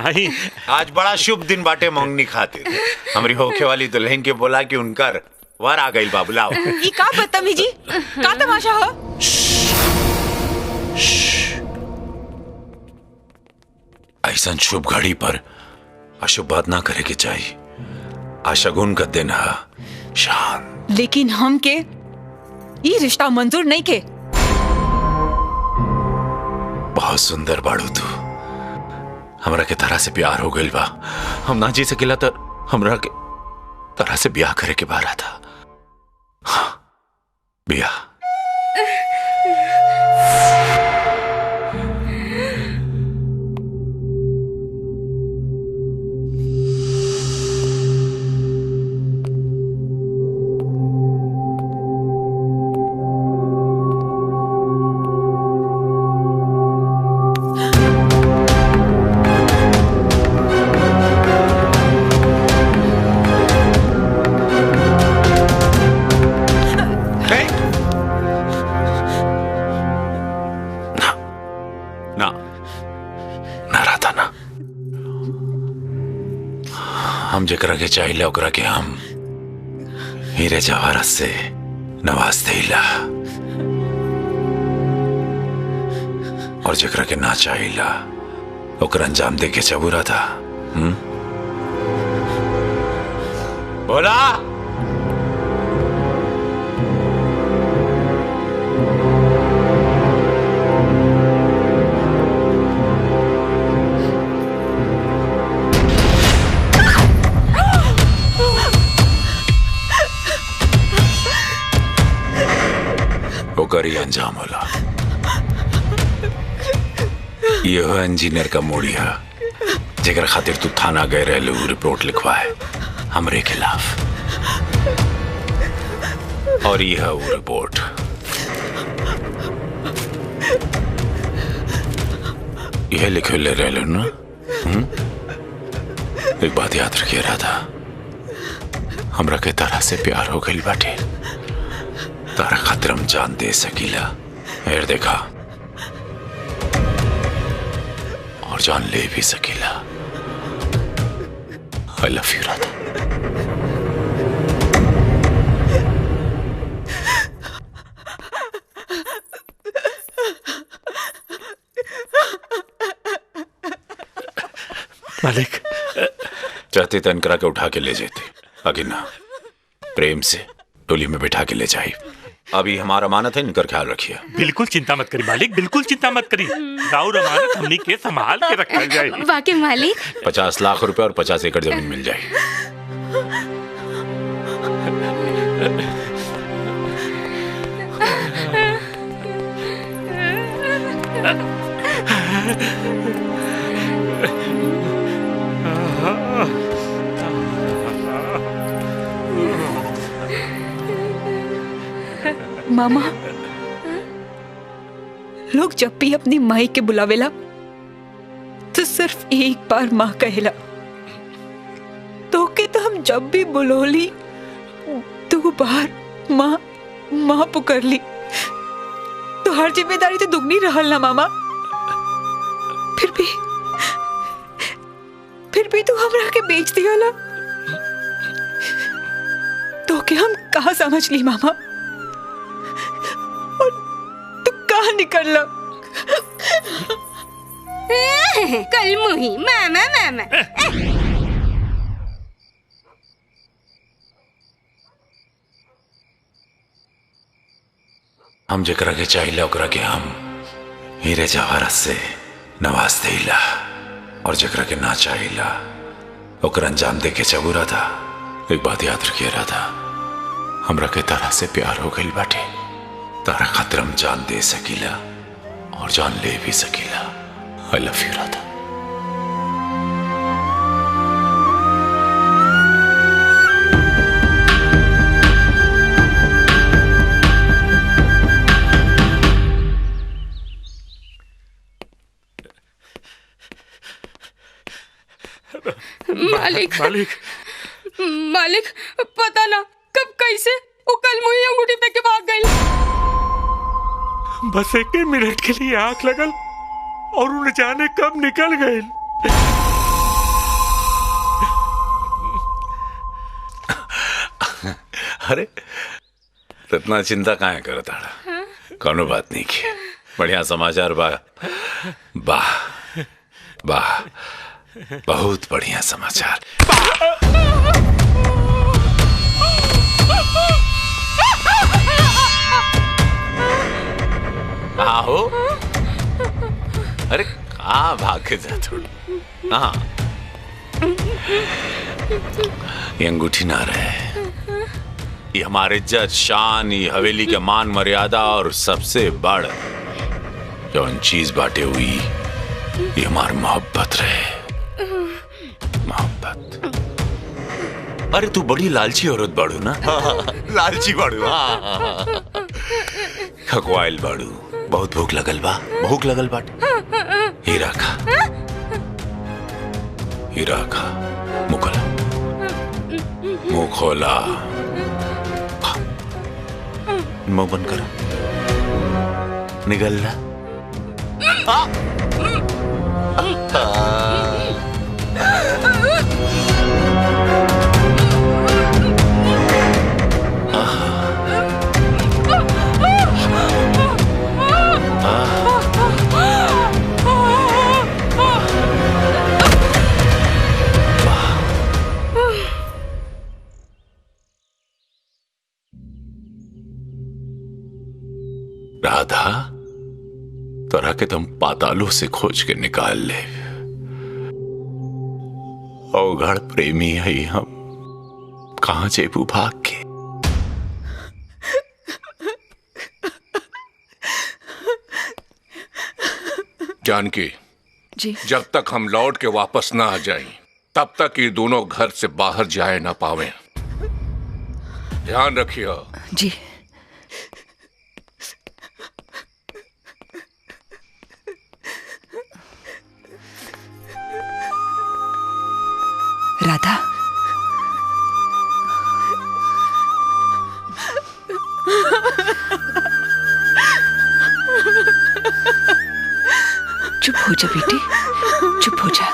आई। आज बड़ा शुभ दिन बाटे मंगनी खातिर। हमारी होखे वाली दुल्हन के बोला कि उनकर वर आ गई बाबूलाओ। ये का बदतमीजी, का तमाशा हो? ऐसा शुभ घड़ी पर अशुभ बात ना करे के चाहिए। आशगुन का दिन है शान। लेकिन हम के ये रिश्ता मंजूर नहीं के। बहुत सुंदर बाड़ू तू। हमरा के तरह से प्यार हो गइल बा। हम ना जी सकेला तो हमरा के तरह से ब्याह करे के बारा था। हाँ, ब्याह। हम जकरा के चाहिए ओकरा के हम हीरे जवाहरत से नवाज देला, और जकरा के ना चाहिए ओकरा अंजाम दे के चबूरा था। बोला करी अंजाम होला। ये हो इंजीनियर का मोड़िया जेकर खातिर तू थाना गए रहे रिपोर्ट लिखवाए हमरे खिलाफ, और ये है वो रिपोर्ट। यह लिखे ले रहे ना। एक बात याद रखिए राधा, हमरा के तरह से प्यार हो गई बाटे। तारा खातिर हम जान दे सकीला। हेर देखा, और जान ले भी सकीला। आई लव यू राधा। मालिक चाहते तो इनकरा के उठा के ले जाते, आगे ना प्रेम से टोली में बैठा के ले जाए। अभी हमारा अमानत है, इनकर ख्याल रखिए। बिल्कुल चिंता मत करी मालिक, बिल्कुल चिंता मत करी। राउर अमानत हमनी के संभाल के रखा जाए। वाकई मालिक 50 लाख रुपए और 50 एकड़ जमीन मिल जाए। मामा, लोग जब भी अपनी माई के बुलावेला तो सिर्फ एक बार माँ कहेला। तो के तो हम जब भी बुलोली 2 बार माँ माँ पुकार ली। तो हर जिम्मेदारी तो दुगनी रहल ना मामा। फिर भी तू हमरा के बेच दियाला। तो के हम कहाँ समझ ली मामा, और तू कहाँ निकल ला। कल मुही मामा। हम जकरा के चाहिए ओकरा के हम हीरे जवाहरत से नवाज देला, और जकरा के ना चाहिए ओकरा अंजाम दे के चबूरा था। एक बात याद रखिए राधा, हमरा के तरह से प्यार हो गई बाटे। तारा खातिर हम जान दे सकीला और जान ले भी सकीला। आई लव यू राधा। मालिक पता ना कब कैसे वो कल मुही अंगूठी पे के भाग गई। बस 1 मिनट के लिए आंख लगल और उन्हें जाने कब निकल गए। अरे तो इतना चिंता काहे करत आड़ा? कोनो बात नहीं की। बढ़िया समाचार बा। वाह वाह, बहुत बढ़िया समाचार। हो अरे कहाँ भाग के जा थोड़ी। हाँ ये अंगूठी ना रहे, ये हमारे इज्जत शान, ये हवेली के मान मर्यादा और सबसे बड़ जौन चीज बाटे हुई ये हमारी मोहब्बत रहे। मोहब्बत। अरे तू बड़ी लालची औरत बाड़ू ना। लालची बाड़ू। खकवाइल बाड़ू। बहुत भूख लगल बा। भूख लगल बाटे। हीरा खा, हीरा खा। मुंह खोला, मुंह खोला। मुंह बंद करो। निगल रहा। राधा, तोरा के तुम पातालों से खोज के निकाल ले। अवघड़ प्रेमी है हम, कहां जेबू भाग के। जानकी जी, जब तक हम लौट के वापस ना आ जाएं, तब तक ये दोनों घर से बाहर जाए ना पावे। ध्यान रखिए। जी। राधा, चुप हो जा बेटी, चुप हो जा।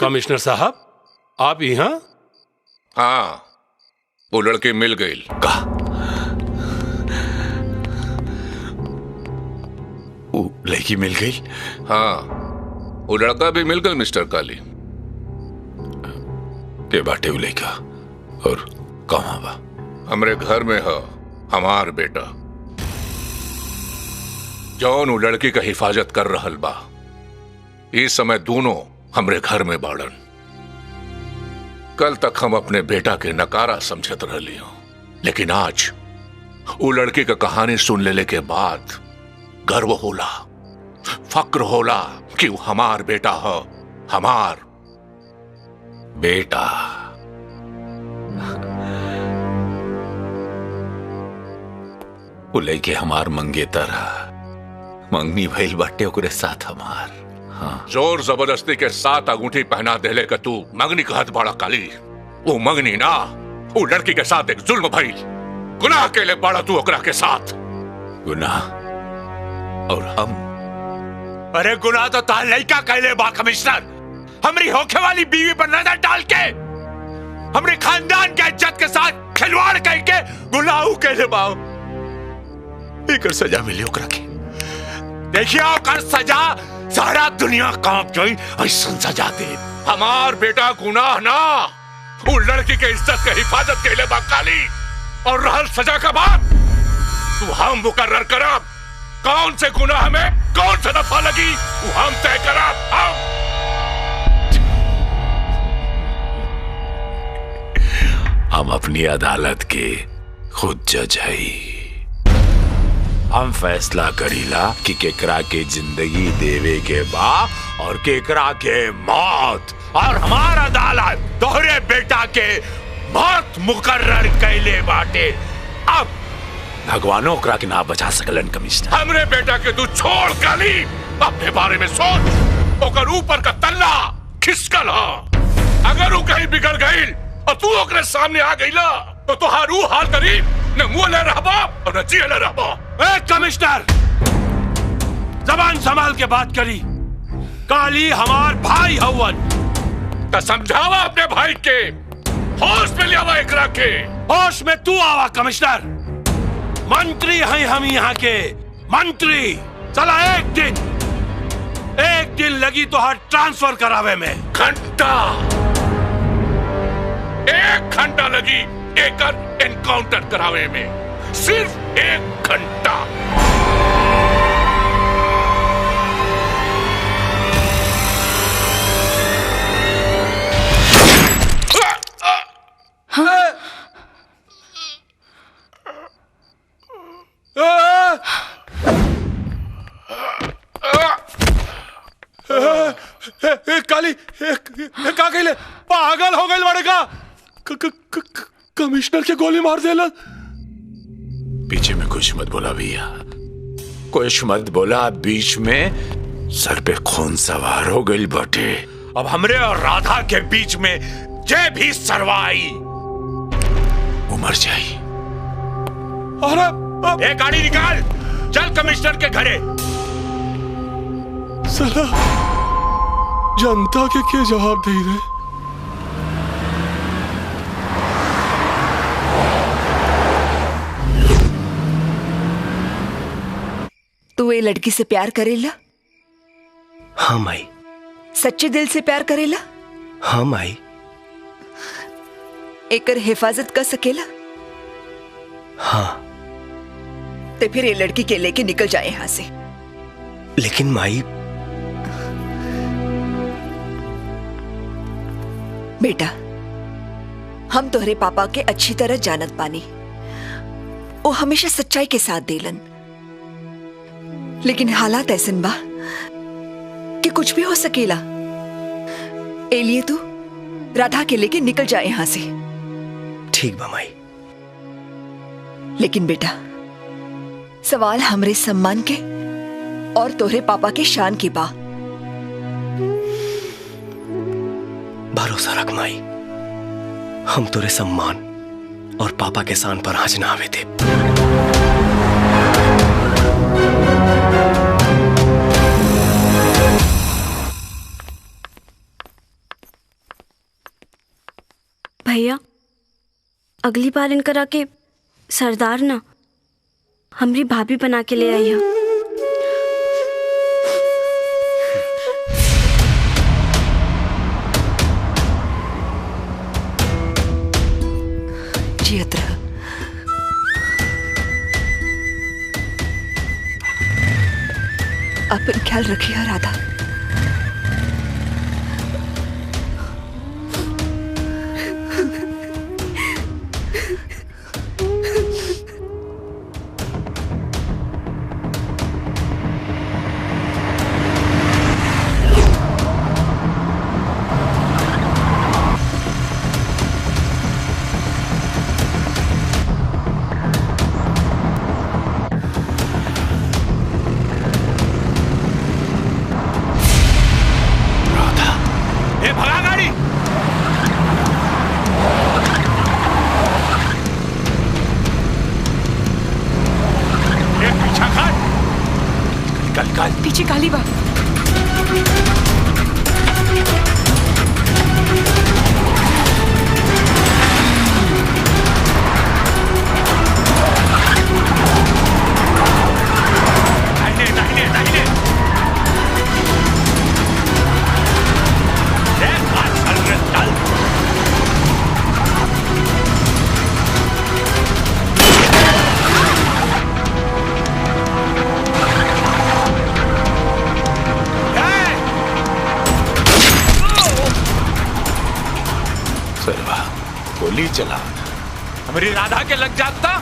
कमिश्नर साहब, आप यहाँ? हाँ, वो लड़की मिल गई। कहा? वो लड़की मिल गई? हाँ, वो लड़का भी मिल गया मिस्टर काली। के बाटे वो लड़का और कहाँ बा? हमरे घर में है हमार बेटा, जौन वो लड़की का हिफाजत कर रहल बा। इस समय दोनों हमरे घर में बाड़न। कल तक हम अपने बेटा के नकारा समझत रहली हूं, लेकिन आज वो लड़की का कहानी सुन लेने के बाद गर्व होला, फक्र होला कि वो हमार बेटा है, हमार बेटा। वो लड़के हमार मंगेतर है, मंगनी भइल बाटे ओकरे साथ हमार। हाँ। जोर जबरदस्ती के साथ अंगूठी पहना देले का तू मंगनी कहत बड़ा काली। वो मंगनी ना, वो लड़की के साथ एक जुल्म भइल। गुनाह के लिए बड़ा तू ओकरा के साथ। गुनाह? और हम? अरे गुनाह तो तार लड़का कहले बा कमिश्नर। हमरी होखे वाली बीवी पर नजर डाल के हमरे खानदान के इज्जत के साथ खिलवाड़ करके गुनाह कहले बा। एकर सजा मिली ओकरा के। देखिए ओकर सजा सारा दुनिया कांप जाई, ऐसा सजा दे। हमार बेटा गुनाह ना, वो लड़की के इज्जत के हिफाजत के लिए बा काली। और रहल सजा का बात, तू हम मुकर्रर करब। कौन से गुनाह में कौन सा दफा लगी वो हम तय करब। हम अपनी अदालत के खुद जज हई। हम फैसला करीला कि केकरा के जिंदगी देवे के बा और केकरा के मौत। और हमारा अदालत तोहरे बेटा के मौत मुकर्रर कैले बाटे। अब भगवानों ओकरा के ना बचा सकलन कमिश्नर। हमरे बेटा के तू छोड़ काली, अपने बारे में सोच। ओकर ऊपर का तल्ला खिसकल हा। अगर वो कहीं बिगड़ गई और तू ओकरे सामने आ गईला तो तुहार ऊ हाल करी, न मुंह ले रहबा और न जिए ले रहबा। कमिश्नर, जबान संभाल के बात करी। काली हमार भाई हवन, तो समझावा अपने भाई के, होश में लिया एकरा के। होश में तू आवा कमिश्नर, मंत्री हैं हम यहाँ के मंत्री। चला एक दिन लगी तो हर ट्रांसफर करावे में। घंटा, 1 घंटा लगी एकर एनकाउंटर करावे में, सिर्फ 1 घंटा। काली का कहले पागल हो गई बड़े का कमिश्नर के गोली मार देला। पीछे में कुछ मत बोला भैया, कुछ मत बोला। बीच में सर पे खून सवार हो गई बटे। अब हमरे और राधा के बीच में जे भी सरवाई उमर जाई। अरे गाड़ी निकाल, चल कमिश्नर के घरे। साला जनता के क्या जवाब दे रहे? तू ये लड़की से प्यार करेला? हाँ माई। सच्चे दिल से प्यार करेला? हाँ माई। एकर हिफाजत कर सकेला? हाँ। तो फिर ये लड़की के लेके निकल जाए यहां से। लेकिन माई। बेटा, हम तोहरे पापा के अच्छी तरह जानत बानी। वो हमेशा सच्चाई के साथ देलन, लेकिन हालात ऐसन बा कि कुछ भी हो सकेला। ए लिए तू राधा के लेके निकल जाए यहां से। ठीक बा माई। लेकिन बेटा, सवाल हमरे सम्मान के और तोहरे पापा के शान की बा। भरोसा रख माई, हम तोरे सम्मान और पापा के शान पर आँच ना आवे थे। भैया, अगली बार इनकर आके सरदार ना हमरी भाभी बना के ले आई है। जियत रह। अपन ख्याल रखिए राधा। पीछे काली बा। गोली चला, हमारी राधा के लग जाता।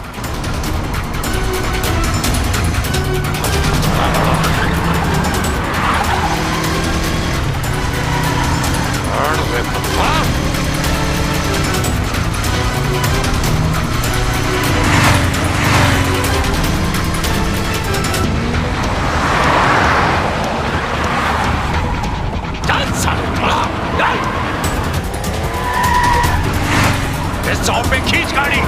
पे खींच गाड़ी।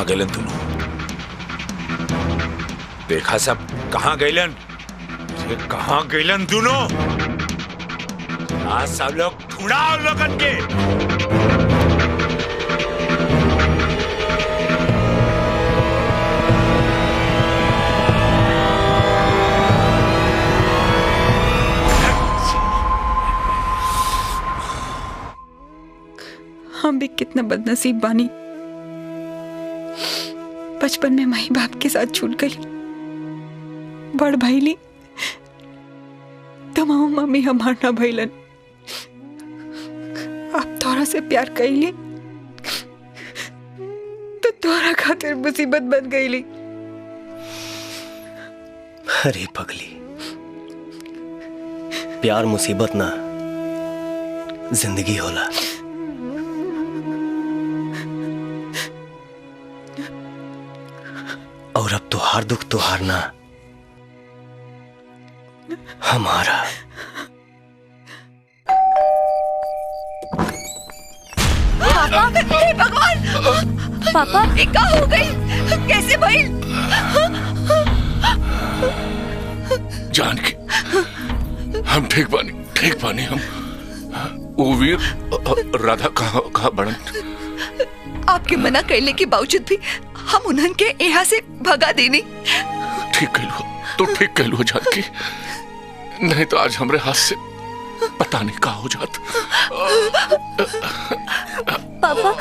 कहाँ गैलन दोनों? देखा सब कहाँ गैलन? ये कहाँ गैलन दोनों? आज सब लोग ढूंढाओ लोगन के। हम भी कितना बदनसीब बानी, बचपन में माई बाप के साथ छूट गई, बड़ भैली तमाम मम्मी हमार ना भैलन। अब तोरा से प्यार कैली तो तोरा खातिर मुसीबत बन गईली। अरे पगली, प्यार मुसीबत ना जिंदगी होला। और अब तुहार दुख तुहार ना हमारा। पापा, हे भगवान! पापा ये क्या हो गई? कैसे भाई? जानकी, हम ठीक बानी हम। वो वीर राधा कहाँ बड़न? आपके मना करने के बावजूद भी हम उन्हन के यहाँ से भगा देनी। ठीक कहलू जानकी, नहीं तो आज हमरे हाथ से पता नहीं क्या हो जाता। पापा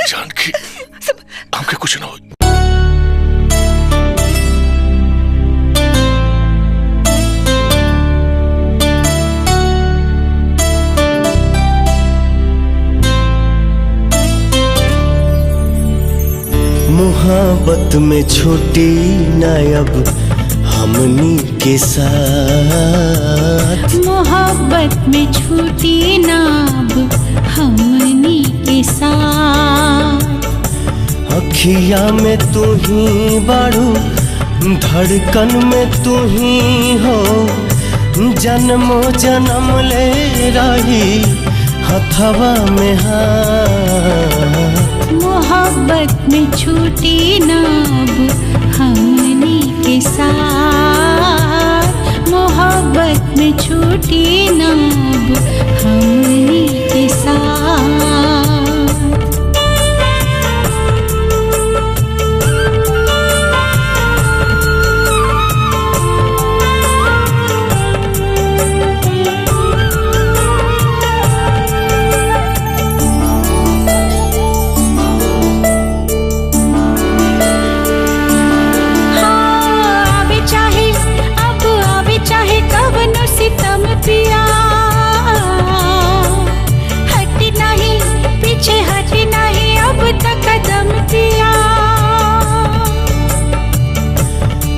जानकी, हमके कुछ ना हो। मोहब्बत में छूटी ना अब हमनी के साथ। मोहब्बत में छूटी ना अब हमनी के साथ। अखिया में तू ही बारू, धड़कन में तू ही हो, जन्मों जन्म ले रही हथवा में हाथ। मोहब्बत में छूटी ना अब हमनी के साथ। मोहब्बत में छूटी ना अब हमनी के साथ।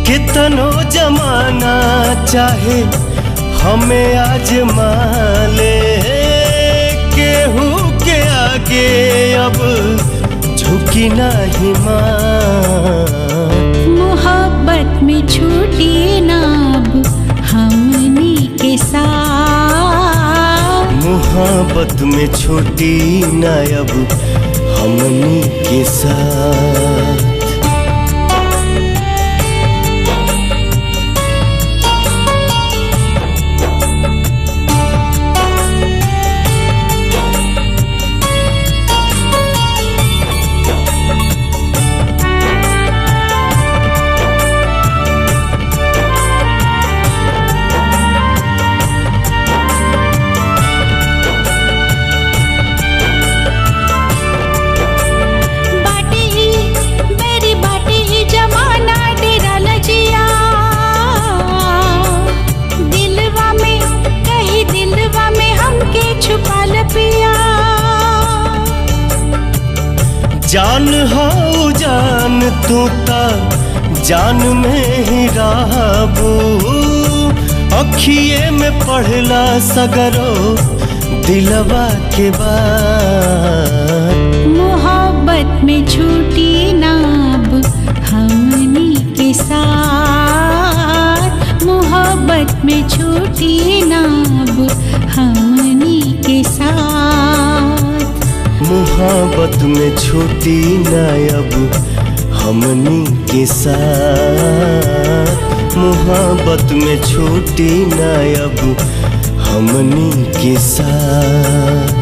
कितनो जमाना चाहे हमें आजमा ले, केहू के आगे अब झुकी नहीं मां। मोहब्बत में छूटी ना अब हमनी के साथ। मोहब्बत में छूटी ना अब हमनी के साथ। जान हो जान तू ता जान में ही रहबू, अखिए में पढ़ला सगरो दिलवा के बात। मोहब्बत में छूटी ना अब हमनी के साथ। मोहब्बत में छूटी ना अब हमनी के साथ। मोहब्बत में छूटी ना अब हमनी के साथ, मोहब्बत में छूटी ना अब हमनी के साथ।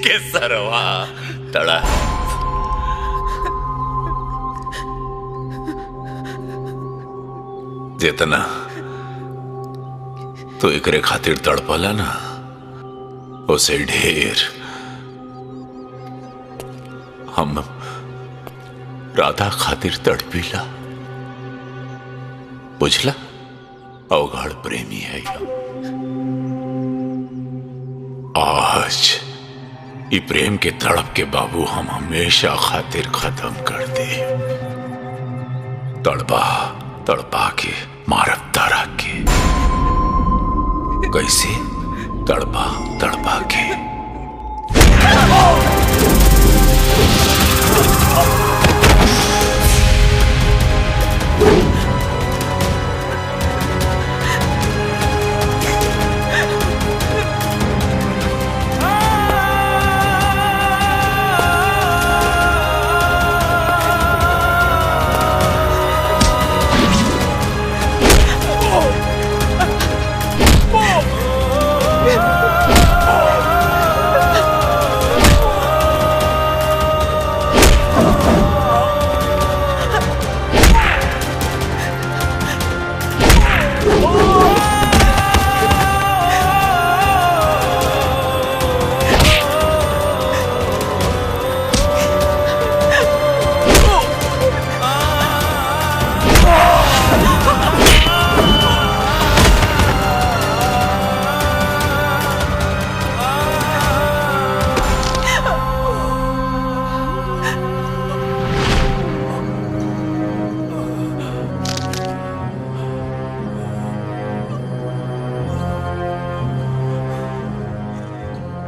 के सरवा तड़ा। जितना तो एकरे खातिर तड़पला ना, उसे ढेर हम राधा खातिर तड़पीला। बुझला, अवघड़ प्रेमी है यह। आज ये प्रेम के तड़प के बाबू हम हमेशा खातिर खत्म कर दे। तड़पा तड़पा के मारब तारा के। कैसे? तड़पा तड़पा के।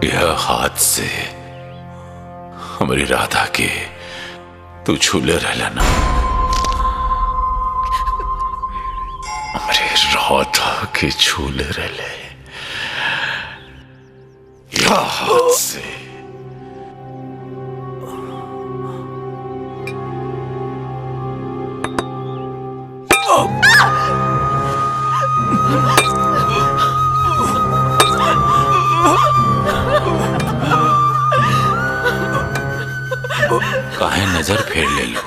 यह हाथ से हमारी राधा के तू छूले रहला ना, हमारे राधा के छूले रहले यह हाथ से। काहे नजर फेर ले लो?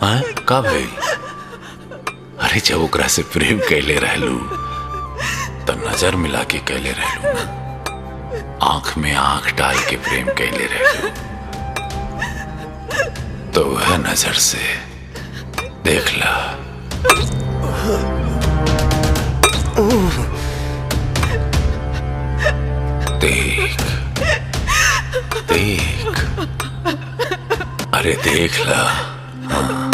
हाँ, का भइल? अरे जब ओकरा से प्रेम कैले रहलू तो नजर मिला के कैले रहलू ना, आंख में आंख डाल के प्रेम कैले रहलू। तो वह नजर से देख ला। देख देख, अरे देख ला। हाँ।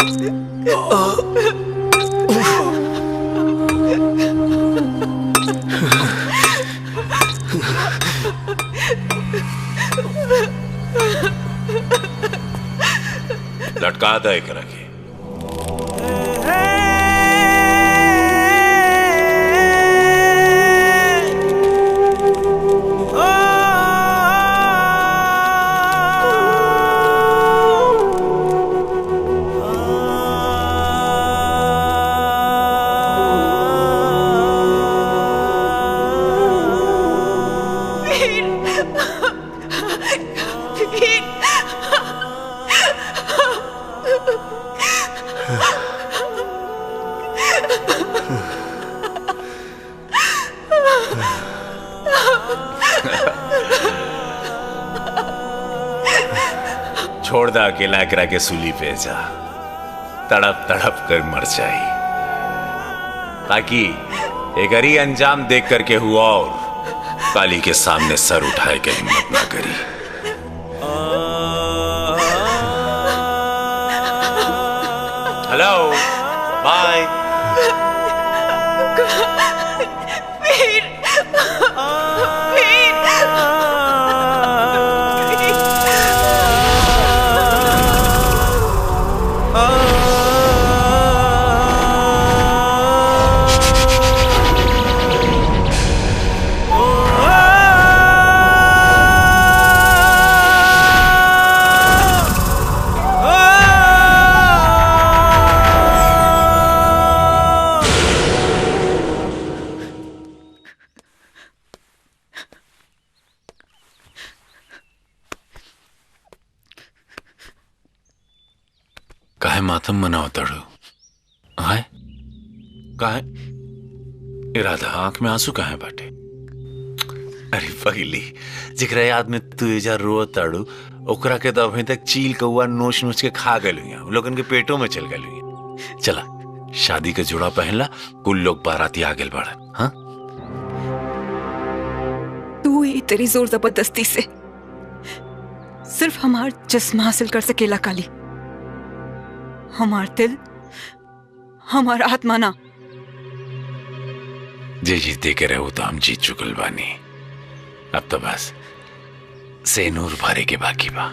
लटका दे एकरा के। छोड़ दा अकेला करा के सूली पे जा, तड़प तड़प कर मर जाई, ताकि एक अरी अंजाम देख करके हुआ और काली के सामने सर उठाए के हिम्मत ना करी। Hello, bye. काहे मातम मनाओ तड़ो? हाय काहे इरादा आंख में आंसू काहे बाटे? अरे पगली जिकरा याद में तू एजा रो तड़ू ओकरा के तो अभी तक चील कौआ नोच नोच के खा गलू, लोगन के पेटों में चल गलू। चला शादी के जोड़ा पहनला, कुल लोग बाराती आगे बढ़न। हाँ तू ही तेरी जोर जबरदस्ती से सिर्फ हमार जिस्म हासिल कर सकेला काली, हमार दिल हमार आत्मा ना। जे जीते के रहो तो हम जीत चुकल बानी, अब तो बस सेनूर भरे के बाकी बा।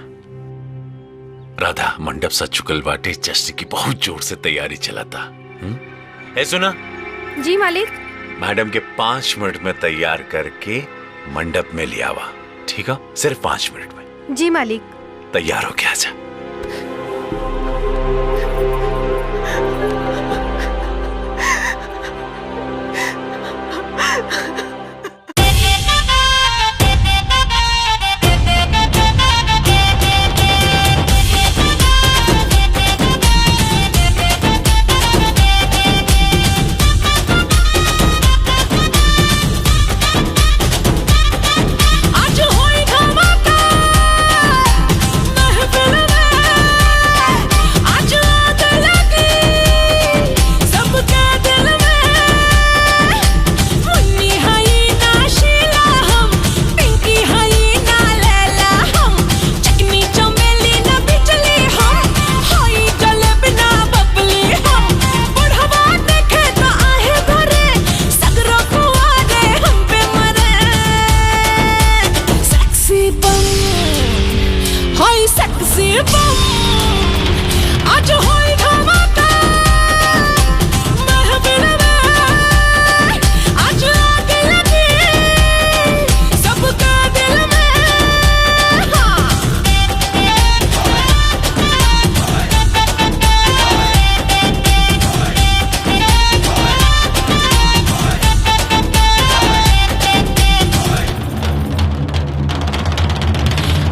राधा मंडप सज चुकल बाटे, जश्न की बहुत जोर से तैयारी चलाता। ए सुना जी मालिक। मैडम के 5 मिनट में तैयार करके मंडप में ले आवा, ठीक है? सिर्फ 5 मिनट में। जी मालिक। तैयार हो गया जा।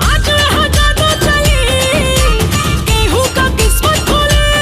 आज यहाँ जादू चली, केहू का किस्मत खुले।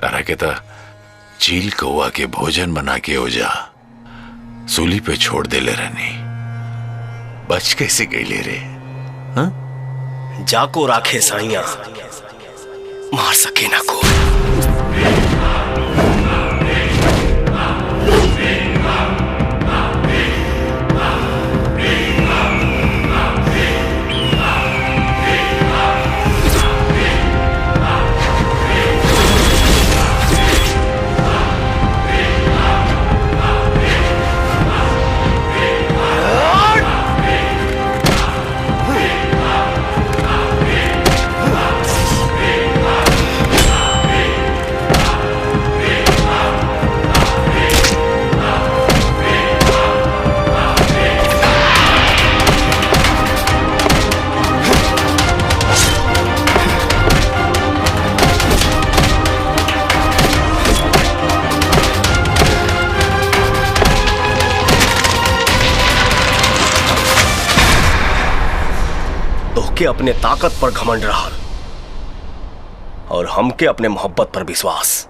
तारा के ता चील कौआ के भोजन बना के ओजा सूली पे छोड़ दे ले रहनी, बच कैसे गई ले रे? हाँ? जाको राखे साइया, मार सके ना को। के अपने ताकत पर घमंड रहा और हमके अपने मोहब्बत पर विश्वास।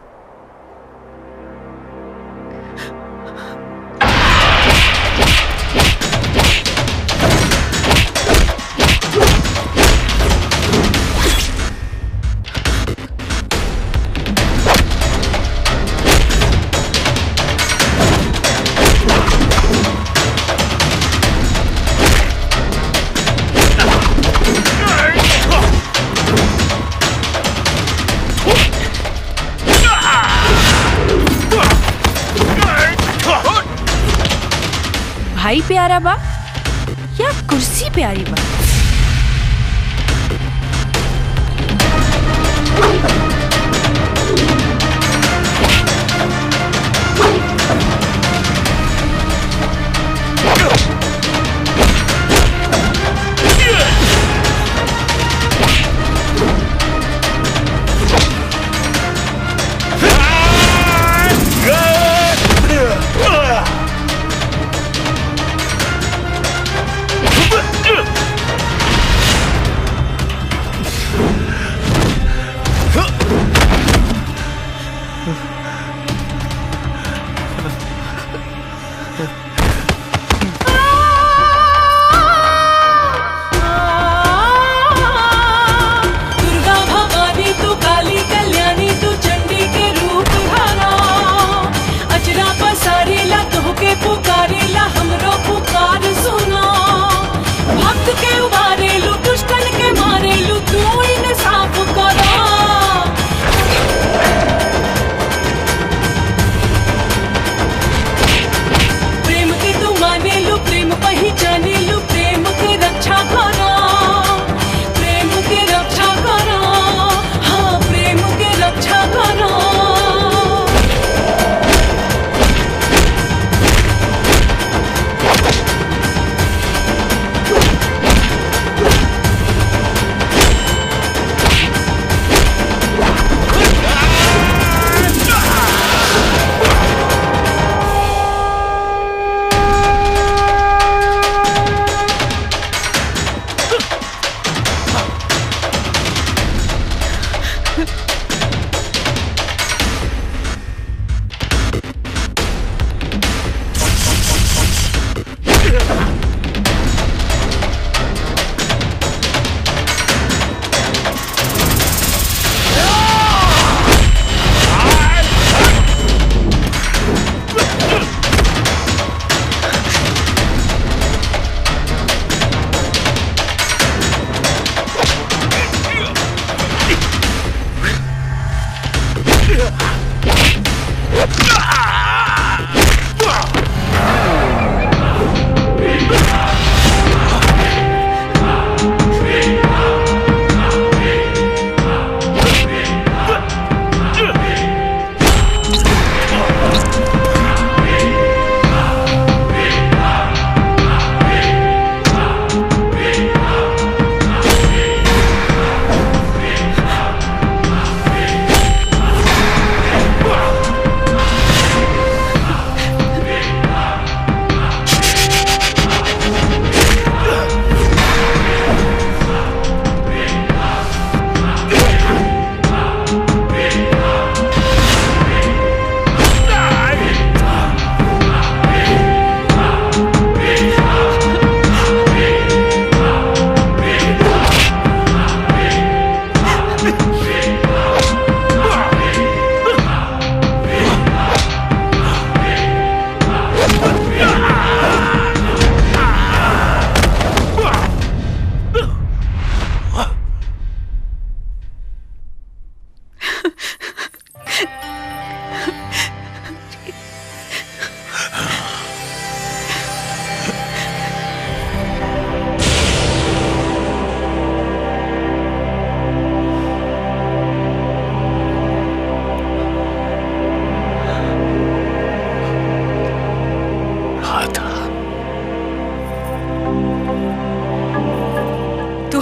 भाई प्यारा बा या कुर्सी प्यारी बा?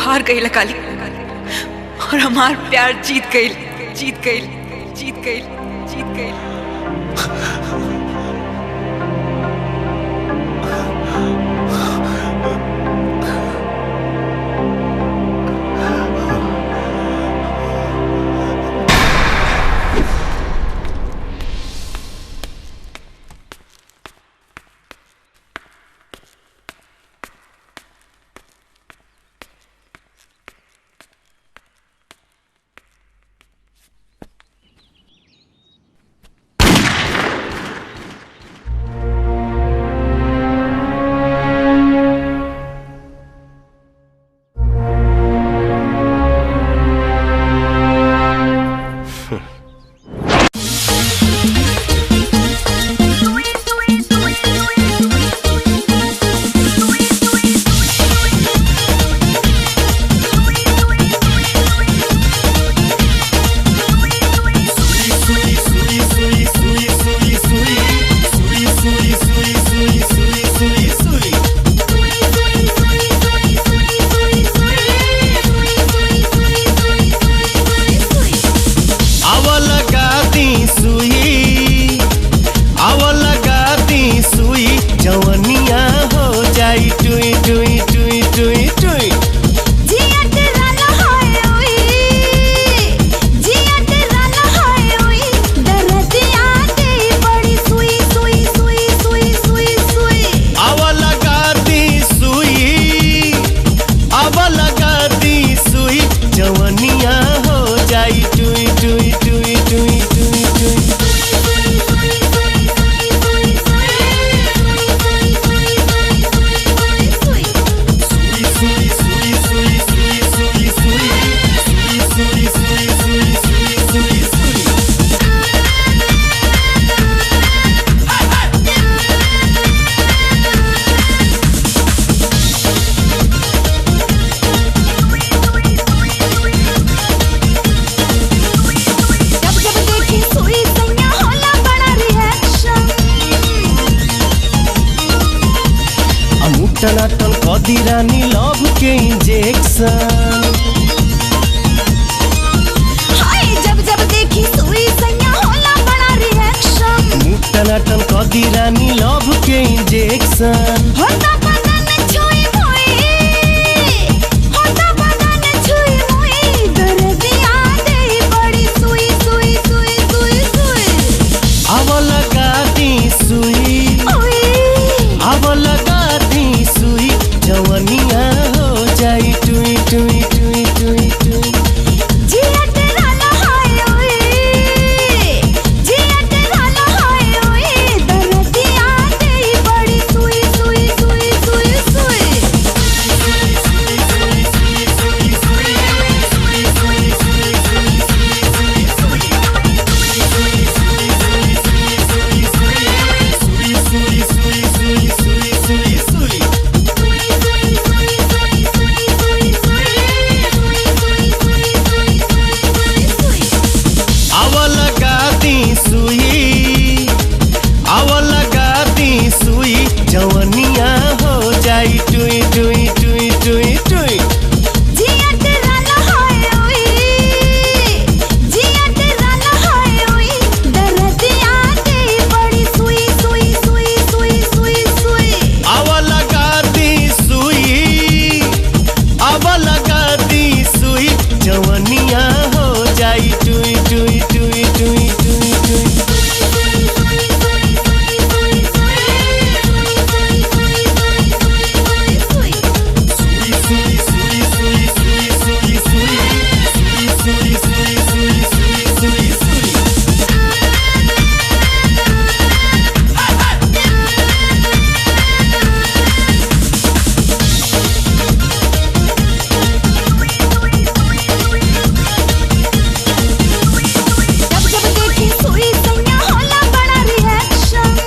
हार गई काली और हमार प्यार जीत गई जीत गई जीत गई जीत गई। टनाटन कदी रानी लव के इंजेक्शन जब जब देखी सुई सैया होला बड़ा रिएक्शन टनाटन कदी रानी लव के इंजेक्शन होता बदन छुई मुई होता बदन छुई मुई दर्दिया दे बड़ी सुई सुई सुई सुई सुई अब लगा दी सुई अब लगा दी सुई जवनिया हो जाई टुई टुई टुई टुई टुई जिया तेरा लहाय ओए जिया तेरा लहाय ओए दर्दिया दे बड़ी सुई सुई सुई सुई सुई अब लगा दी सुई अब लगा दी सुई जवनिया हो जाई टुई टुई टुई टुई टुई जिया तेरा लहाय ओए जिया तेरा लहाय ओए दर्दिया दे बड़ी सुई सुई सुई सुई सुई सुई अब लगा दी सुई अब लगा दी सुई जवनिया हो जाई टुई टुई टुई टुई टुई टुई जब जब देखी सुई सैया होला बड़ा रिएक्शन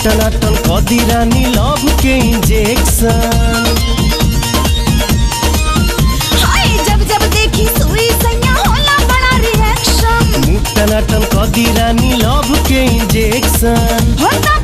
टनाटन कदी रानी लव के इंजेक्शन जब जब देखी सुई सैया होला बड़ा रिएक्शन टनाटन कदी रानी लव के इंजेक्शन होता